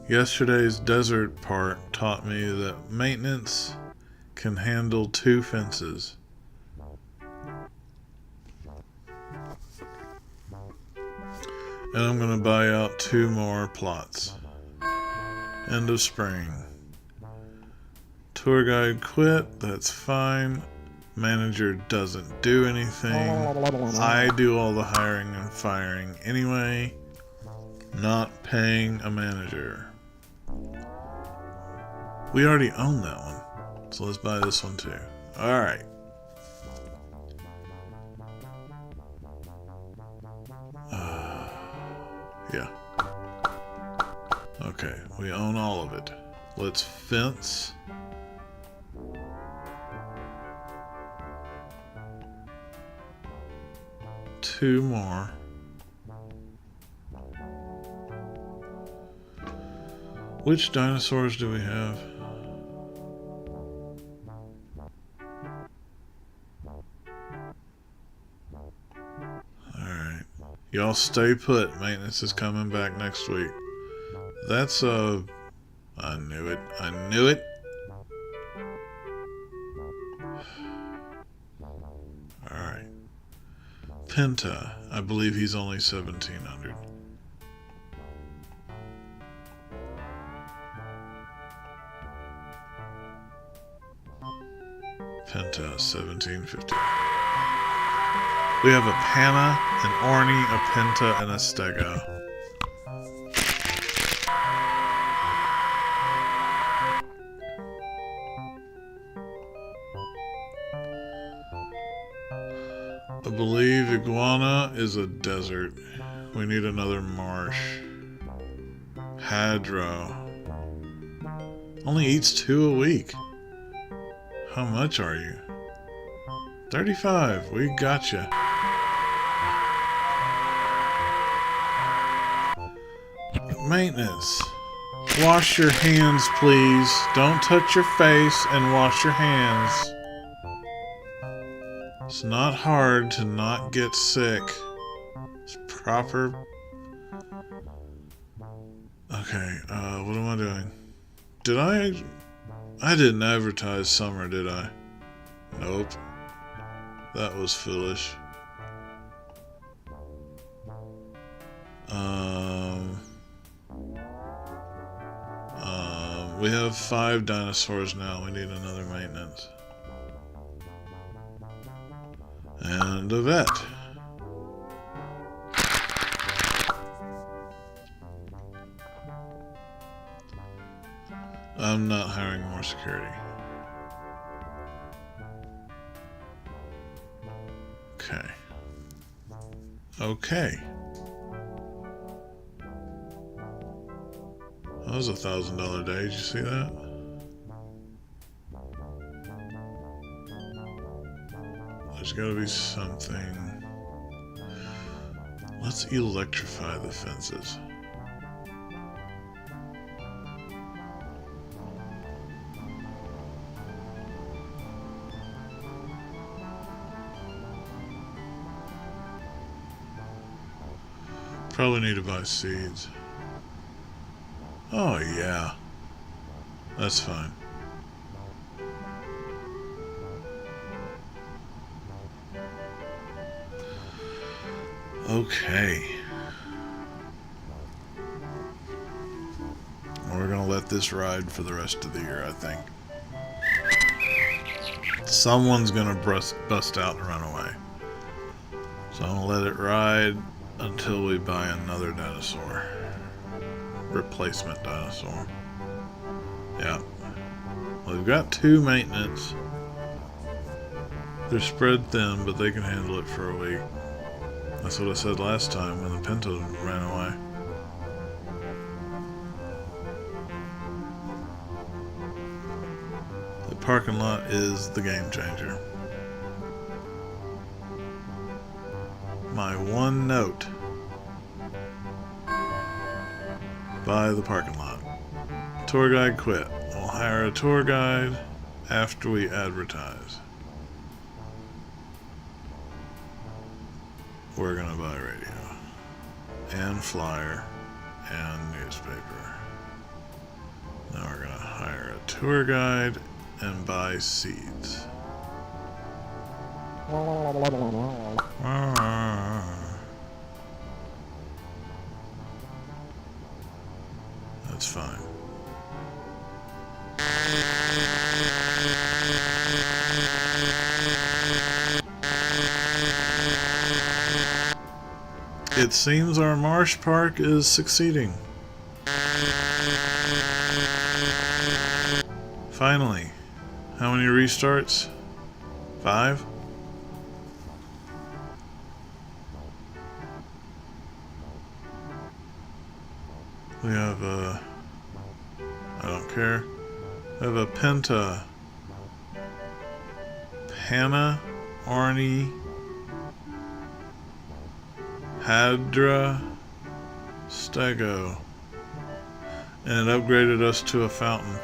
Yesterday's desert part taught me that maintenance can handle 2 fences. And I'm going to buy out 2 more plots. End of spring. Tour guide quit, that's fine. Manager doesn't do anything. I do all the hiring and firing anyway. Not paying a manager. We already own that one. So let's buy this one too. Alright. Yeah. Okay, we own all of it. Let's fence. Two more. Which dinosaurs do we have? Alright. Y'all stay put. Maintenance is coming back next week. That's I knew it. I knew it. Alright. Penta. I believe he's only 1,700. Penta, 1,750. We have a Panna, an Orny, a Penta, and a Stego. I believe Iguana is a desert. We need another marsh. Hadro. Only eats 2 a week. How much are you? 35. We gotcha. Maintenance. Wash your hands, please. Don't touch your face and wash your hands. It's not hard to not get sick. It's proper. Okay, what am I doing? Did I didn't advertise summer, did I? Nope. That was foolish. We have 5 dinosaurs now. We need another maintenance. And a vet. I'm not hiring more security. Okay. Okay. That was $1,000 day. Did you see that? There's gotta be something. Let's electrify the fences. Probably need to buy seeds. Oh yeah. That's fine. Okay. We're gonna let this ride for the rest of the year, I think. Someone's gonna bust out and run away. So I'm gonna let it ride until we buy another dinosaur. Replacement dinosaur. Yeah. Well, we've got 2 maintenance. They're spread thin, but they can handle it for a week. That's what I said last time when the Pinto ran away. The parking lot is the game changer. My one note. Buy the parking lot. Tour guide quit. We'll hire a tour guide after we advertise. We're gonna buy radio and flyer and newspaper. Now we're gonna hire a tour guide and buy seeds. That's fine. It seems our marsh park is succeeding. Finally. How many restarts? 5? We have a... I don't care. We have a Penta. Panna, Arnie, Hadra, Stego. And it upgraded us to a fountain.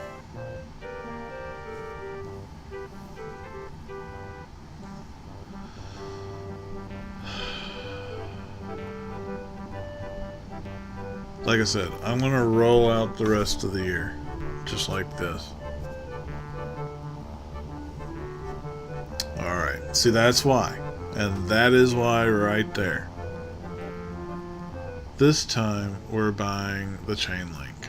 Like I said, I'm going to roll out the rest of the year. Just like this. Alright, see that's why. And that is why right there. This time we're buying the chain link.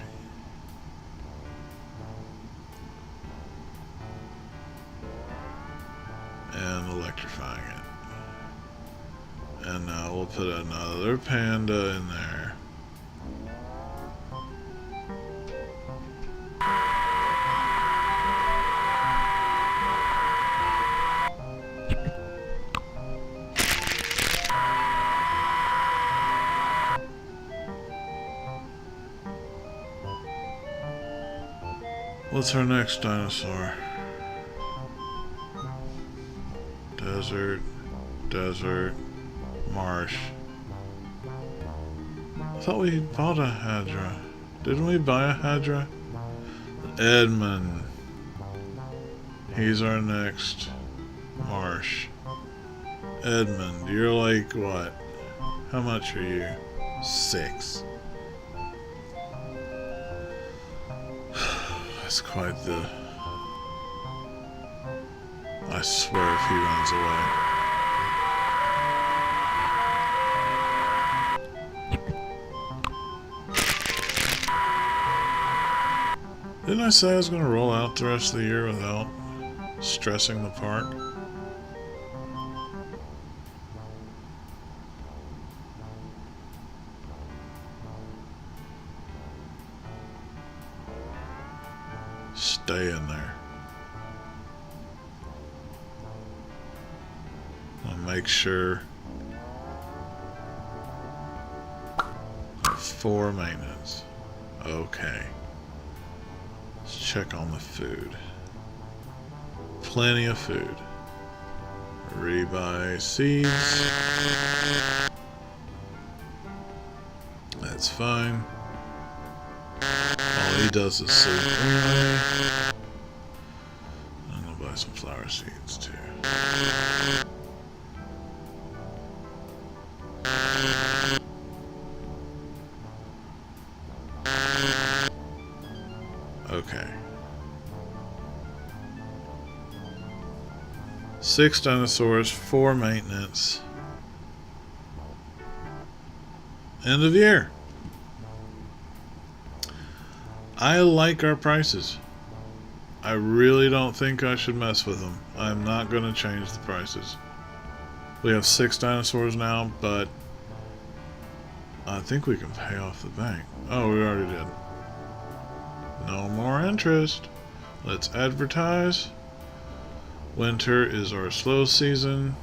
And electrifying it. And now we'll put another panda in there. What's our next dinosaur? Desert, desert, marsh. I thought we bought a Hadra. Didn't we buy a Hadra? Edmund. He's our next marsh. Edmund, you're like what? How much are you? 6. That's quite the... I swear if he runs away. Didn't I say I was going to roll out the rest of the year without stressing the park? Stay in there. I'll make sure 4 maintenance. Okay. Let's check on the food. Plenty of food. Rebuy seeds. That's fine. All he does is seed anyway. I'm gonna buy some flower seeds too. Okay. 6 dinosaurs, 4 maintenance. End of year. I like our prices. I really don't think I should mess with them. I'm not going to change the prices. We have 6 dinosaurs now, but I think we can pay off the bank. Oh, we already did. No more interest. Let's advertise. Winter is our slow season.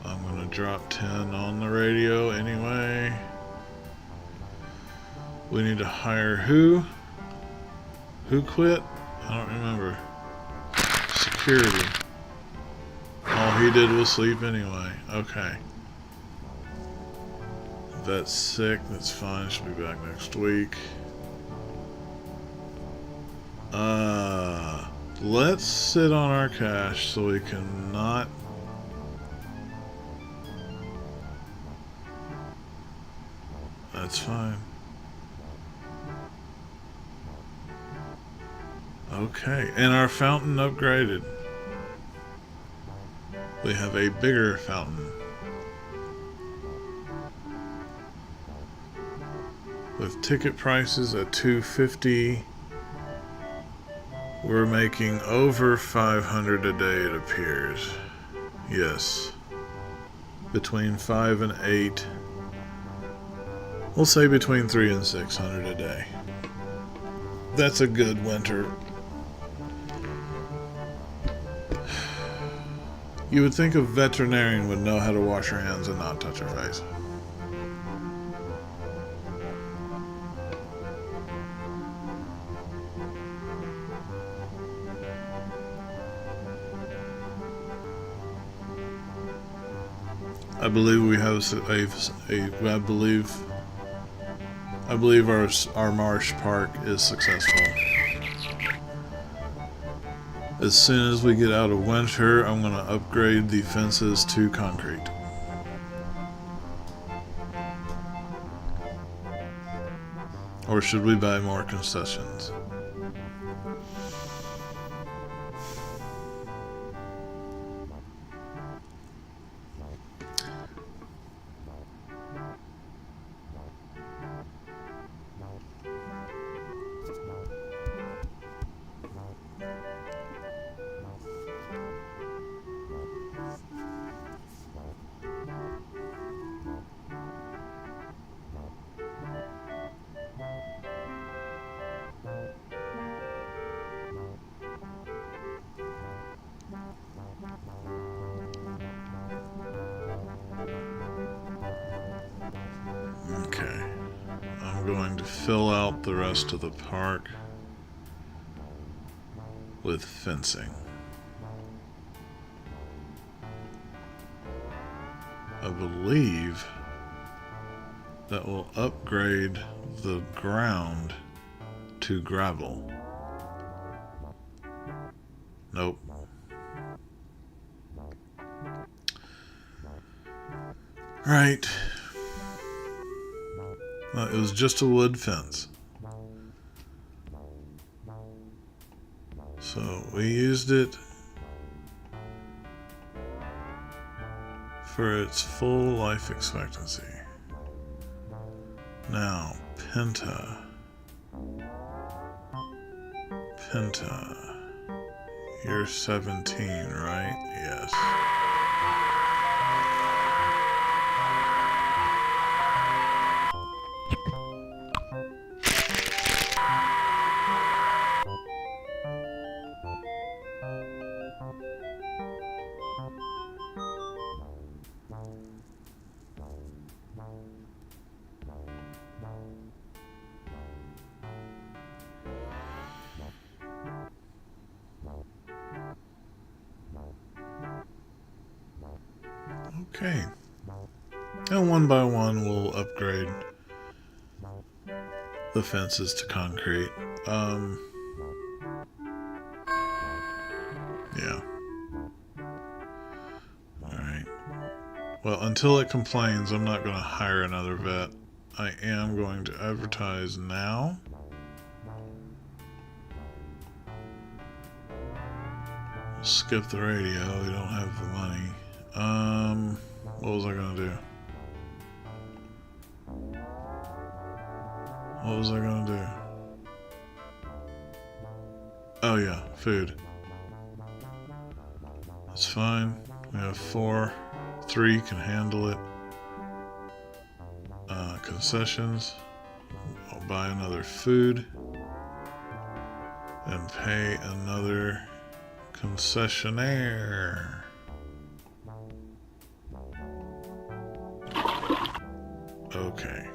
I'm gonna drop 10 on the radio anyway. We need to hire who? Who quit? I don't remember. Security. All he did was sleep anyway. Okay. That's sick. That's fine. She'll be back next week. Let's sit on our cash so we can not. That's fine. Okay, and our fountain upgraded. We have a bigger fountain. With ticket prices at $250, we're making over 500 a day, it appears. Yes. Between 5 and 8. We'll say between 3 and 600 a day. That's a good winter. You would think a veterinarian would know how to wash her hands and not touch her face. I believe we have I believe our marsh park is successful. As soon as we get out of winter, I'm going to upgrade the fences to concrete. Or should we buy more concessions? Okay, I'm going to fill out the rest of the park with fencing. I believe that will upgrade the ground to gravel. Nope. Right. It was just a wood fence. So we used it for its full life expectancy. Now, Penta. You're 17, right? Yes. Okay. And one by one we'll upgrade the fences to concrete. Yeah. Alright. Well, until it complains, I'm not going to hire another vet. I am going to advertise now. Skip the radio, we don't have the money. What was I gonna do? What was I gonna do? Oh yeah, food. That's fine. We have 4. 3 can handle it. concessions. I'll buy another food and pay another concessionaire. Okay.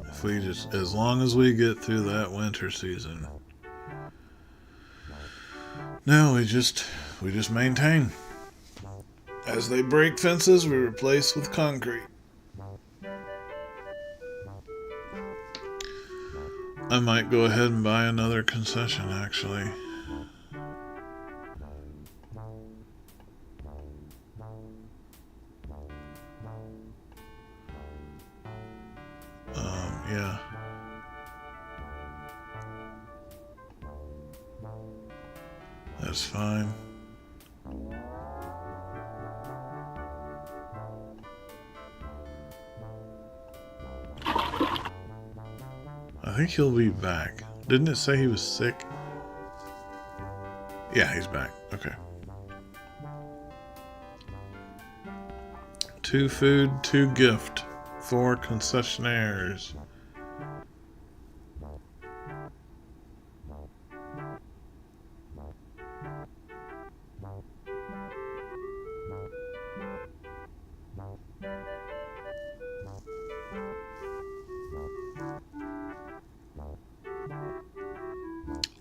If we just, as long as we get through that winter season. No, we just maintain. As they break fences, we replace with concrete. I might go ahead and buy another concession, actually. Yeah. That's fine. I think he'll be back. Didn't it say he was sick? Yeah, he's back. Okay. 2 food, 2 gift, 4 concessionaires.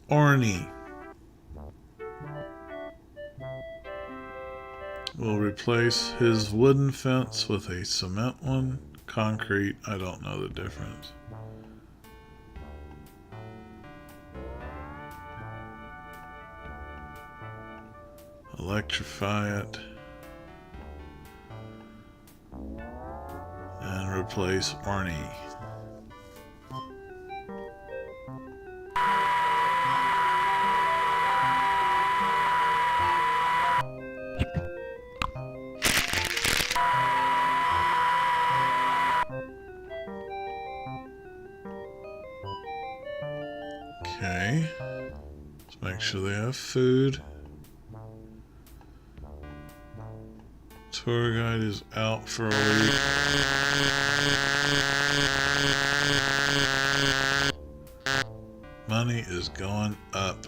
Orny will replace his wooden fence with a cement one. Concrete, I don't know the difference. Electrify it and replace Orny. Okay, let's make sure they have food. Tour guide is out for a week. Money is going up.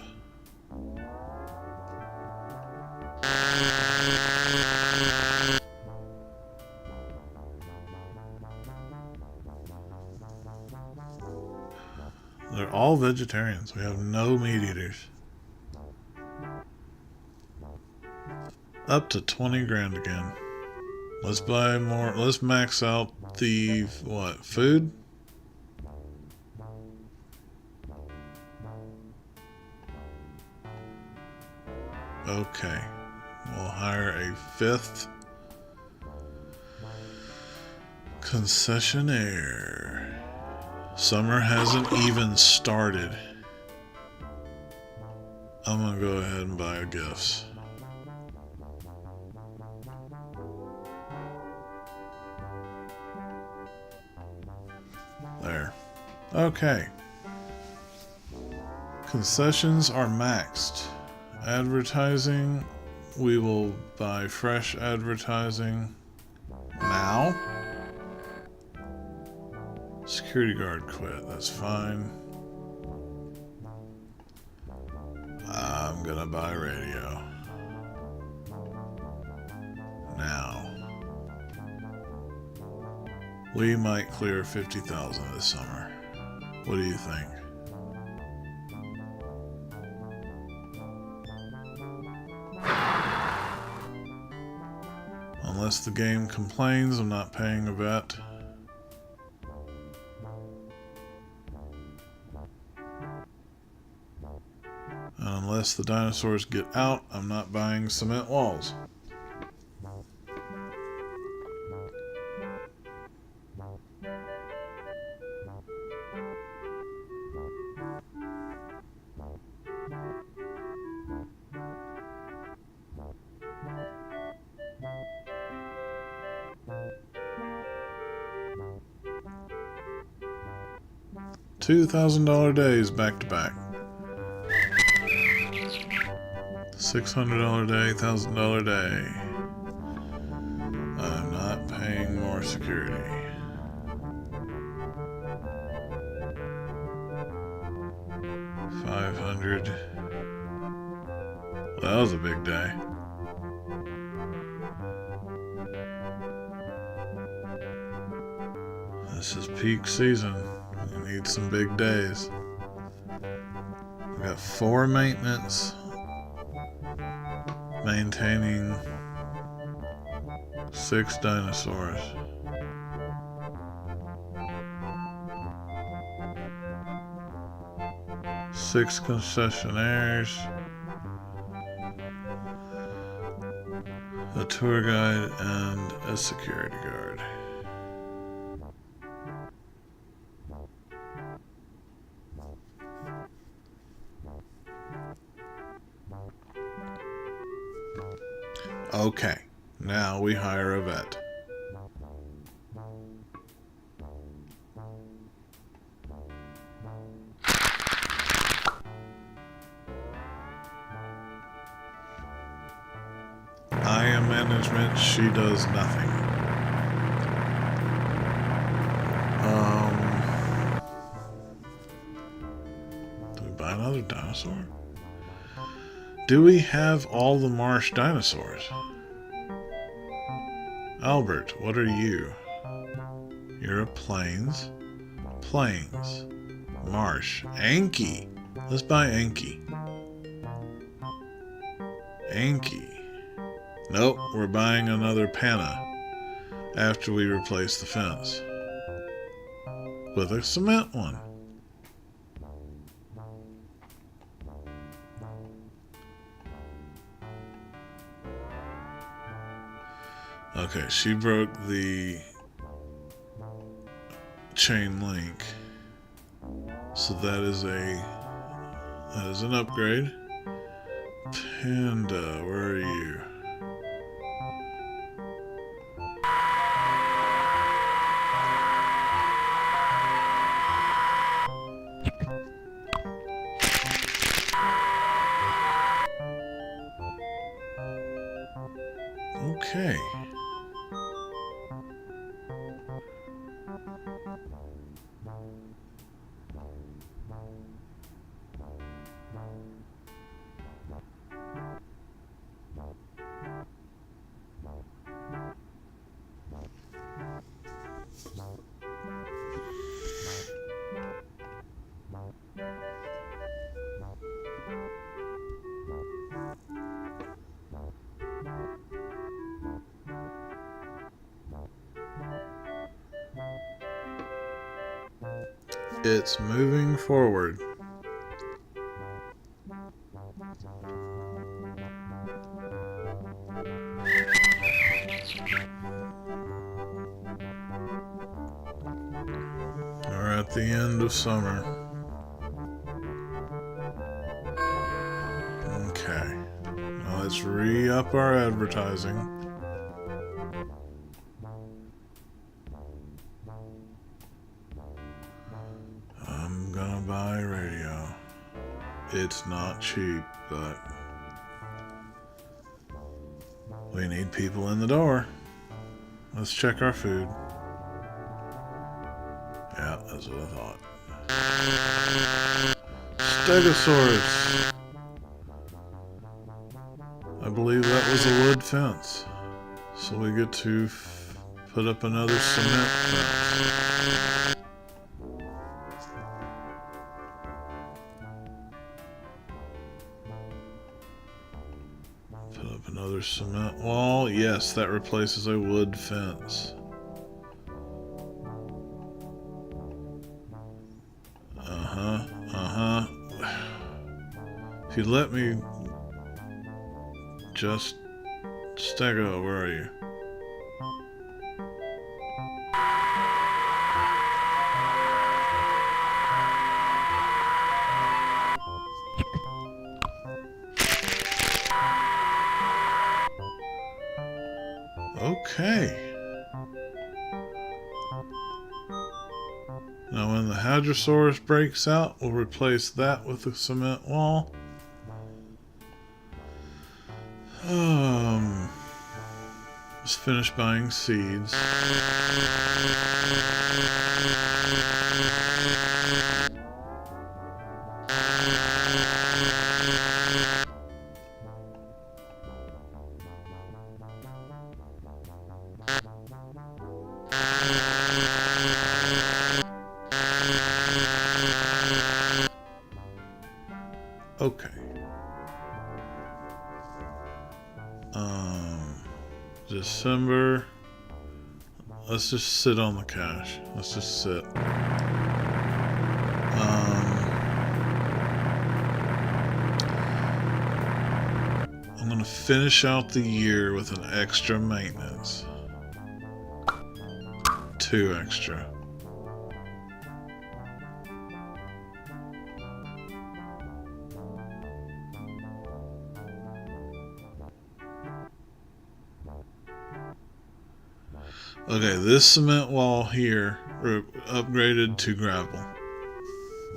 They're all vegetarians. We have no meat eaters. Up to 20 grand again. Let's buy more. Let's max out the, what, food? Okay. We'll hire a 5th concessionaire. Summer hasn't even started. I'm gonna go ahead and buy gifts. There. Okay. Concessions are maxed. Advertising, we will buy fresh advertising now. Security guard quit, that's fine. I'm gonna buy radio. Now. We might clear 50,000 this summer. What do you think? Unless the game complains, I'm not paying a bet. And unless the dinosaurs get out, I'm not buying cement walls. $2,000 days back to back. $600 day, $1,000 day. I'm not paying more security. $500. That was a big day. This is peak season. You need some big days. We got 4 maintenance. Maintaining 6 dinosaurs. Six concessionaires. A tour guide and a security guard. Okay, now we hire a vet. I am management, she does nothing. Do we buy another dinosaur? Do we have all the marsh dinosaurs? Albert, what are you? You're a plains. Plains. Marsh. Anki. Let's buy Anki. Anki. Nope, we're buying another Panna after we replace the fence with a cement one. Okay, she broke the chain link, so that is an upgrade. Panda, where are you? Okay. It's moving forward. We're at the end of summer. Okay. Now let's re-up our advertising. I'm gonna buy a radio. It's not cheap, but we need people in the door. Let's check our food. Yeah, that's what I thought. Stegosaurus. I believe that was a wood fence. So we get to put up another cement fence. Put up another cement wall. Yes, that replaces a wood fence. If you let me just Stego, where are you? Okay. Now when the Hadrosaurus breaks out, we'll replace that with a cement wall. finish buying seeds. Okay. December. Let's just sit on the cash. Let's just sit. I'm gonna finish out the year with an extra maintenance. 2 extra. Okay, this cement wall here upgraded to gravel.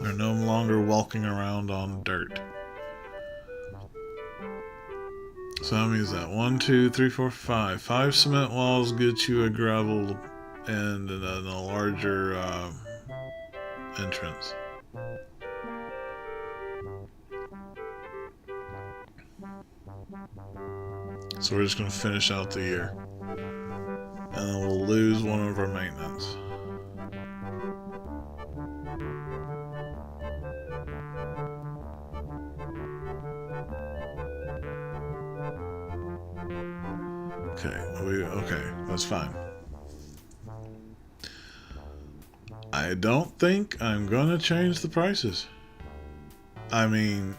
They're no longer walking around on dirt. So how many is that? 1, 2, 3, 4, 5. 5 cement walls get you a gravel and a larger entrance. So we're just going to finish out the year. And then we'll lose one of our maintenance. Okay, that's fine. I don't think I'm gonna change the prices. I mean,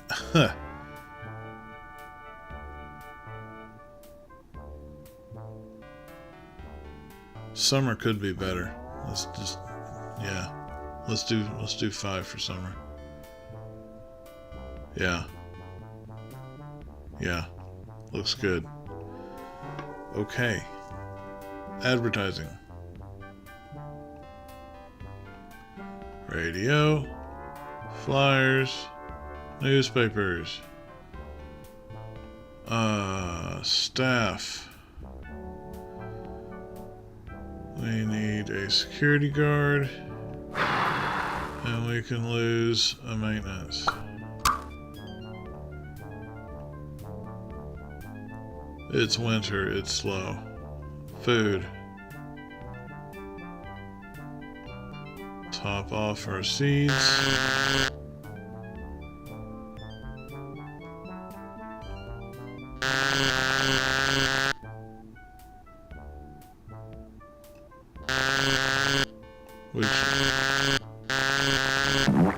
summer could be better. Let's do 5 for summer. Yeah, looks good. Okay. Advertising. Radio. Flyers. Newspapers. Staff. We need a security guard. And we can lose a maintenance. It's winter, it's slow. Food. Top off our seeds.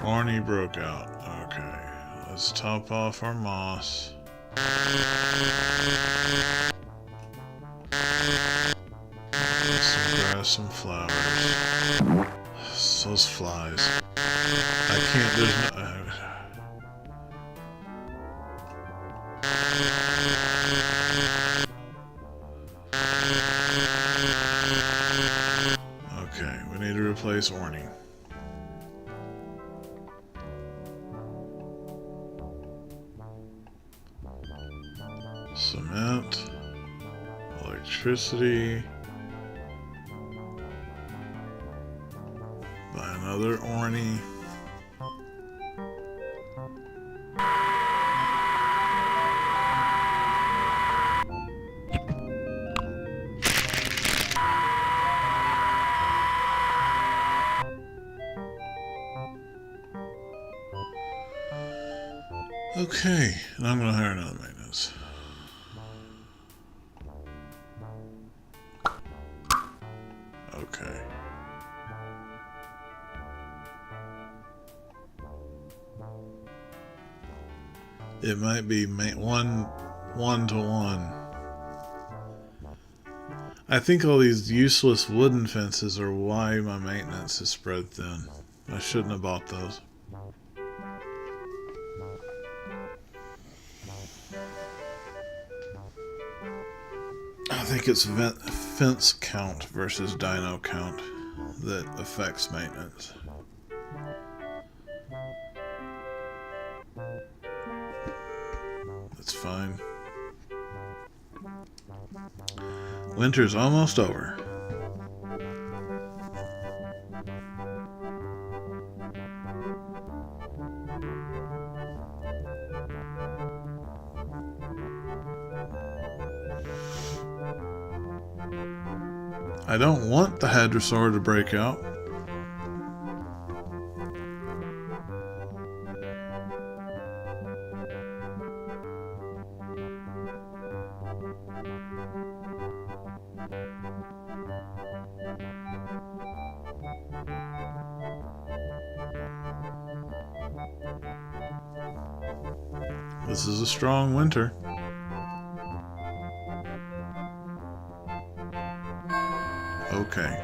Arnie broke out. Okay. Let's top off our moss. Some grass, some flowers. Those flies. I can't, there's no... Okay, we need to replace Orny. Cement. Electricity. Buy another Orny. Okay, and I'm going to hire another maintenance. Okay. It might be one to one. I think all these useless wooden fences are why my maintenance is spread thin. I shouldn't have bought those. I think it's fence count versus dino count that affects maintenance. That's fine. Winter's almost over. I don't want the hadrosaur to break out. This is a strong winter. Okay.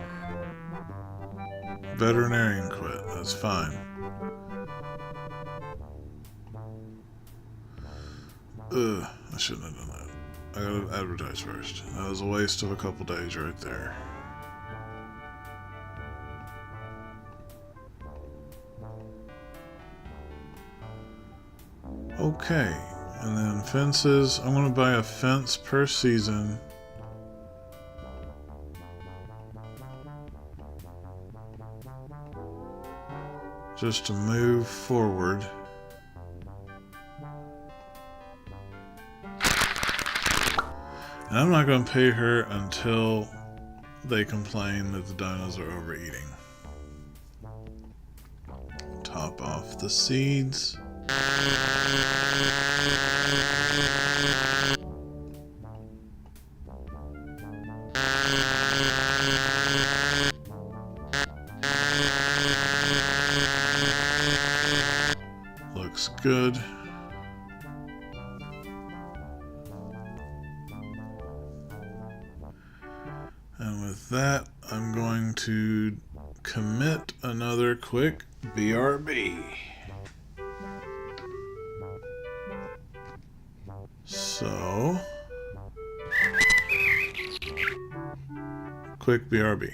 Veterinarian quit. That's fine. Ugh, I shouldn't have done that. I gotta advertise first. That was a waste of a couple days right there. Okay, and then fences. I'm gonna buy a fence per season. Just to move forward. And I'm not going to pay her until they complain that the dinos are overeating. Top off the seeds. Looks good. And with that, I'm going to commit another quick BRB. So, quick BRB.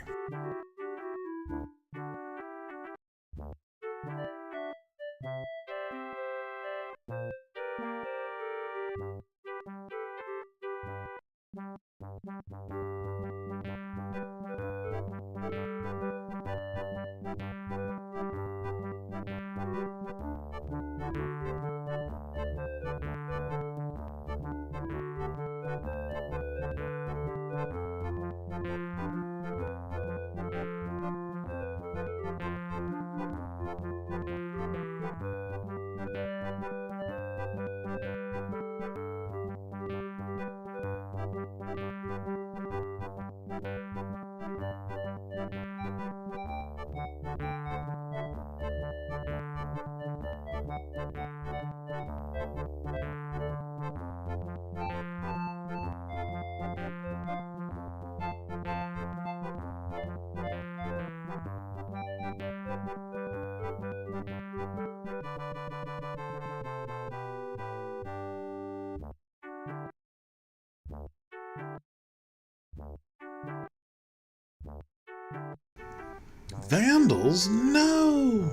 Vandals? No!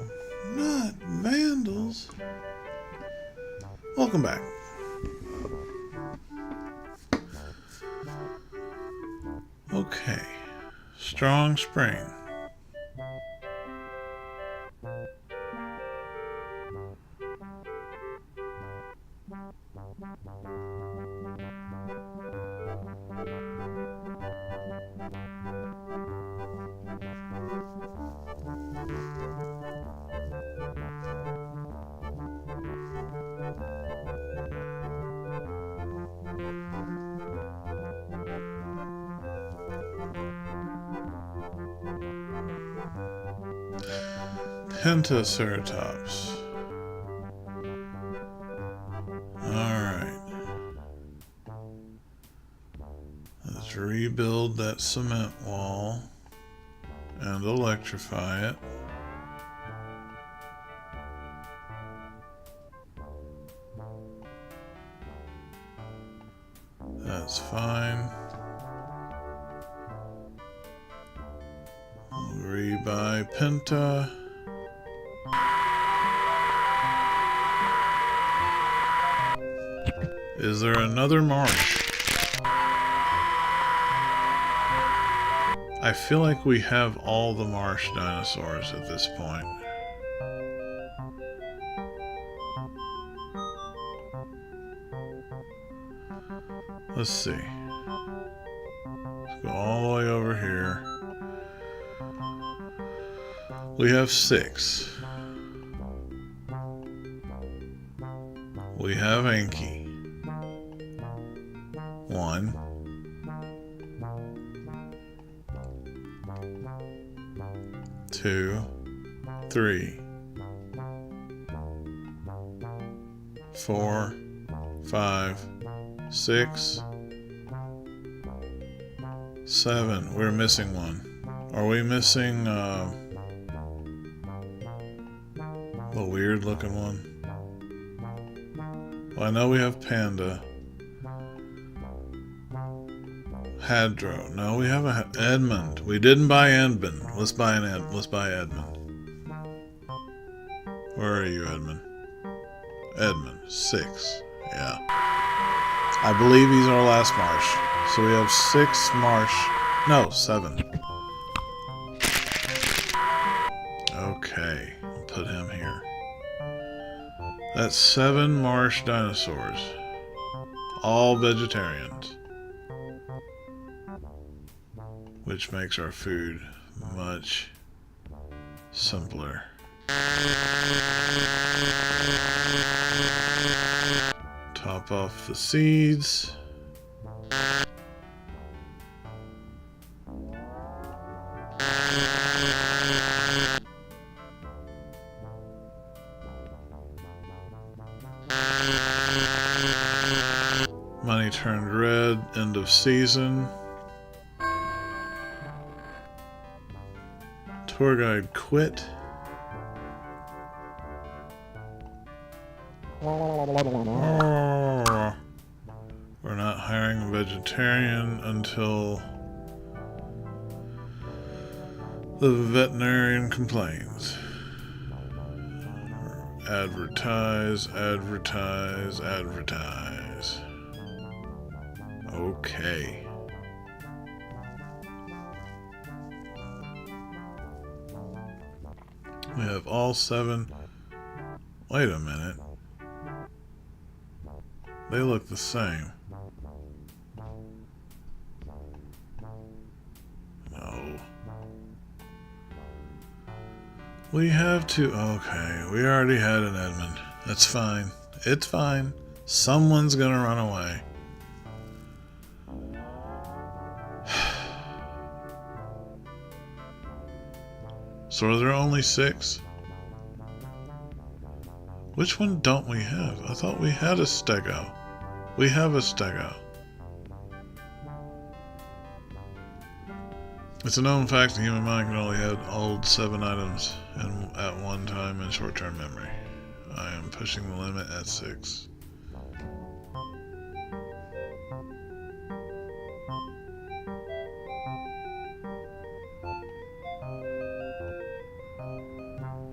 Not vandals. Welcome back. Okay. Strong spring. Pentaceratops. Alright. Let's rebuild that cement wall and electrify it. That's fine. We'll rebuy Penta. Is there another marsh? I feel like we have all the marsh dinosaurs at this point. Let's see. Let's go all the way over here. We have 6. We have Anki. 1. 2, 3, 4, 5, 6, 7. We're missing one. Are we missing the weird looking one? Well, I know we have Panda. Hadro. No, we have a Edmund. We didn't buy Edmund. Let's buy Edmund. Where are you, Edmund? Edmund. 6. Yeah. I believe he's our last marsh. So we have 6 marsh. No, 7. Okay. I'll put him here. That's 7 marsh dinosaurs. All vegetarians. Which makes our food much simpler. Top off the seeds. Money turned red, end of season. Tour guide quit. We're not hiring a vegetarian until the veterinarian complains. Advertise, advertise, advertise. Okay. We have all 7. Wait a minute. They look the same. No. We have to... Okay, we already had an Edmund. That's fine. It's fine. Someone's gonna run away. So are there only 6? Which one don't we have? I thought we had a stego. We have a stego. It's a known fact the human mind can only hold 7 items at one time in short-term memory. I am pushing the limit at 6.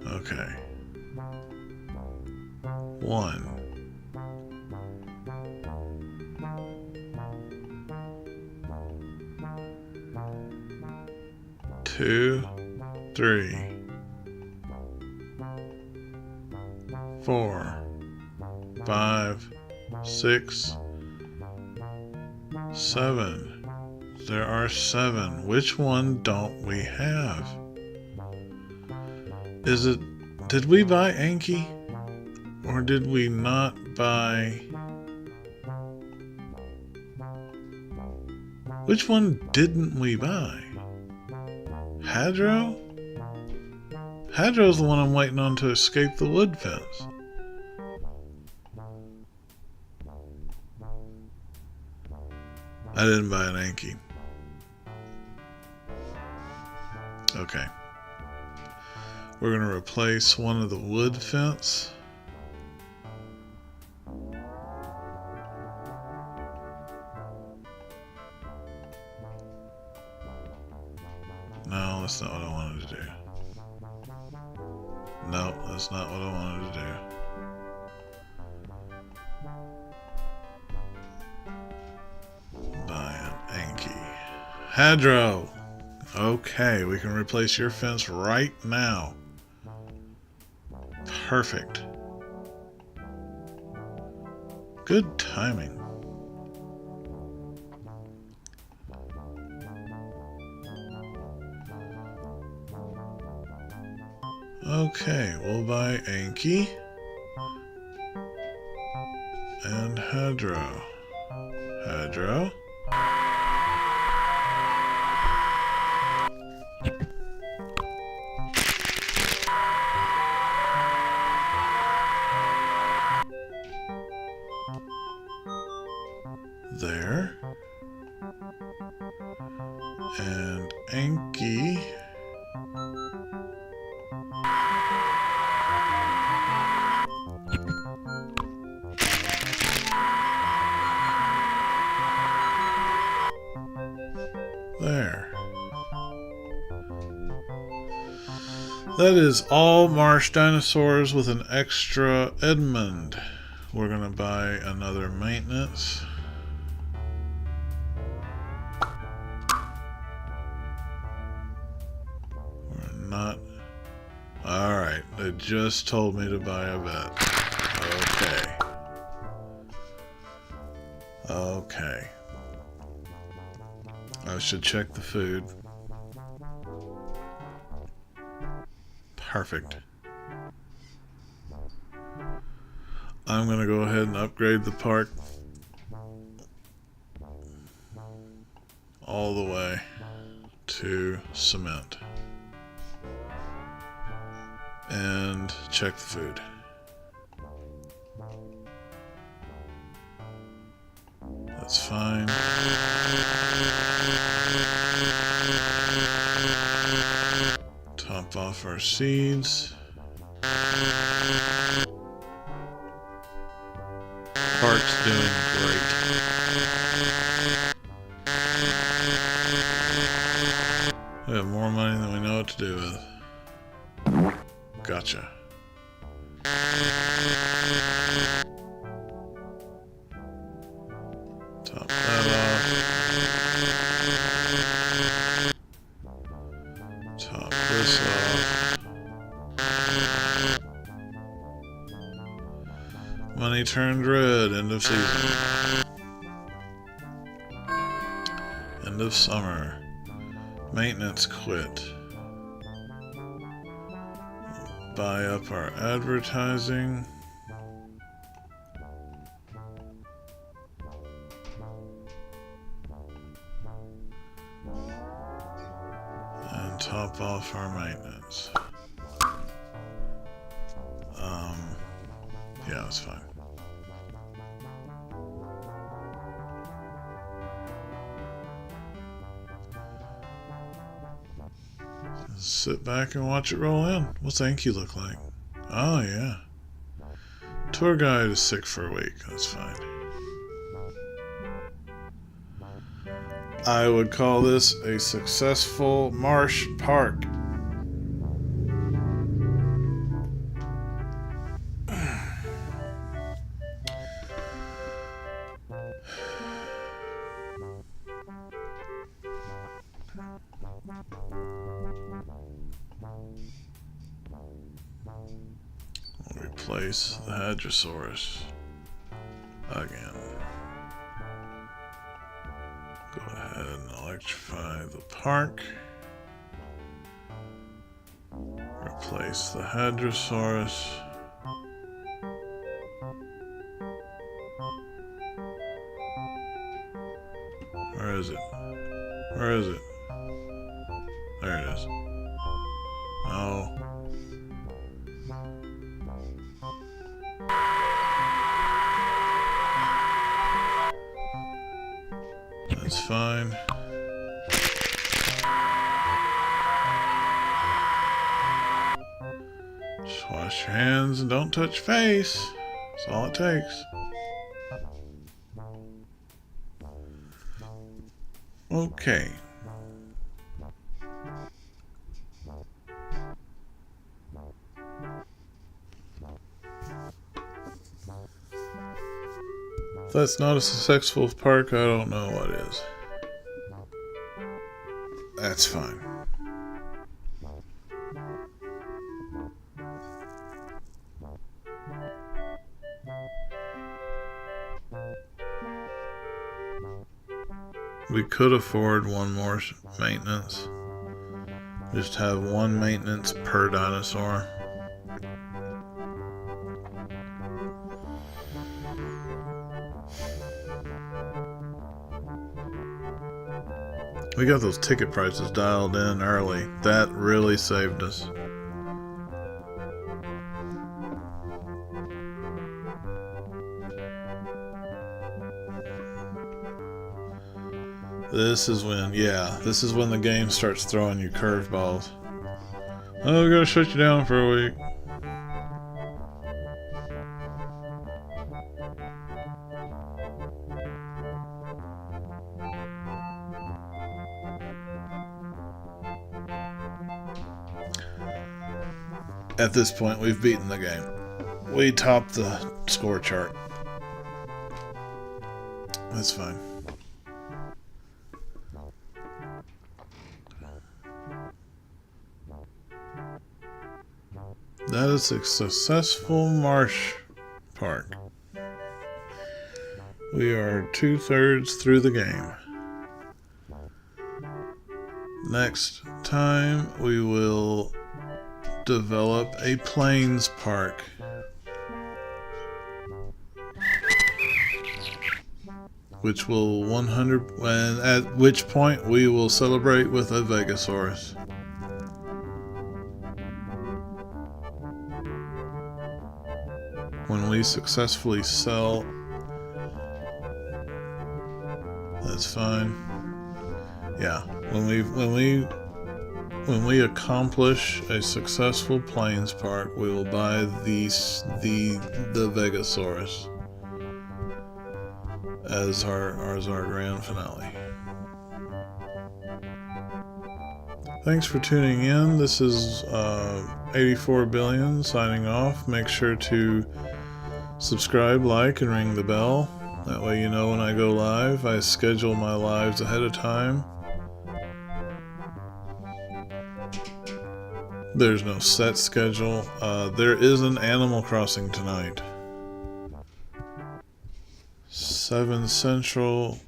Okay. 1. 2, 3, 4, 5, 6, 7. There are 7. Which one don't we have? Is it... Did we buy Anki? Or did we not buy... Which one didn't we buy? Hadro? Hadro's the one I'm waiting on to escape the wood fence. I didn't buy an Anki. Okay. We're going to replace one of the wood fence. No, that's not what I wanted to do. No, that's not what I wanted to do. Buy an Anki. Hadro! Okay, we can replace your fence right now. Perfect. Good timing. Okay, we'll buy Anki and Hedro. Hedro. There. And Anki. There. That is all marsh dinosaurs with an extra Edmund. We're going to buy another maintenance. We're not. Alright, they just told me to buy a vet. Okay. Okay. I should check the food. Perfect. I'm going to go ahead and upgrade the park all the way to cement. And check the food. That's fine. Top off our seeds. Park's doing great. We have more money than we know what to do with. Gotcha. Top that off. Top this off. Money turned red. End of season. End of summer. Maintenance quit. Buy up our advertising. And top off our maintenance. Yeah, that's fine. Sit back and watch it roll in. What's Anki look like? Oh, yeah. Tour guide is sick for a week. That's fine. I would call this a successful marsh park. Replace the Hadrosaurus again. Go ahead and electrify the park. Replace the Hadrosaurus. Where is it? Where is it? There it is. No. That's fine. Just wash your hands and don't touch face. That's all it takes. Okay. If that's not a successful park, I don't know what is. That's fine. We could afford one more maintenance. Just have one maintenance per dinosaur. We got those ticket prices dialed in early. That really saved us. This is when the game starts throwing you curveballs. Oh, we're gonna shut you down for a week. At this point, we've beaten the game. We topped the score chart. That's fine. That is a successful marsh park. We are 2/3 through the game. Next time we will develop a plains park. Which will at which point we will celebrate with a Vegasaurus. When we successfully sell, that's fine. Yeah, when we accomplish a successful plains park, we will buy the Vegasaurus as our grand finale. Thanks for tuning in. This is 84 Billion signing off. Make sure to subscribe, like, and ring the bell. That way you know when I go live. I schedule my lives ahead of time. There's no set schedule. There is an Animal Crossing tonight. 7 Central,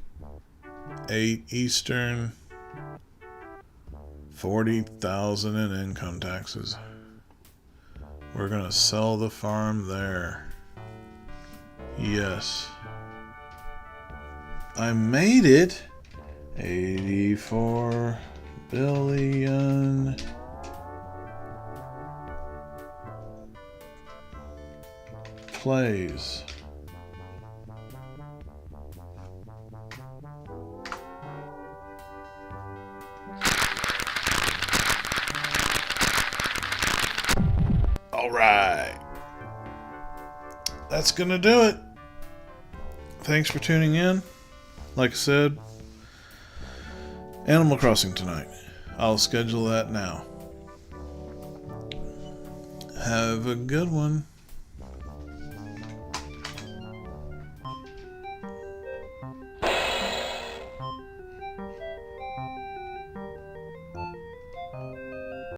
8 Eastern, 40,000 in income taxes. We're gonna sell the farm there. Yes. I made it. 84 billion. Plays. All right. That's gonna do it. Thanks for tuning in. Like I said, Animal Crossing tonight. I'll schedule that now. Have a good one.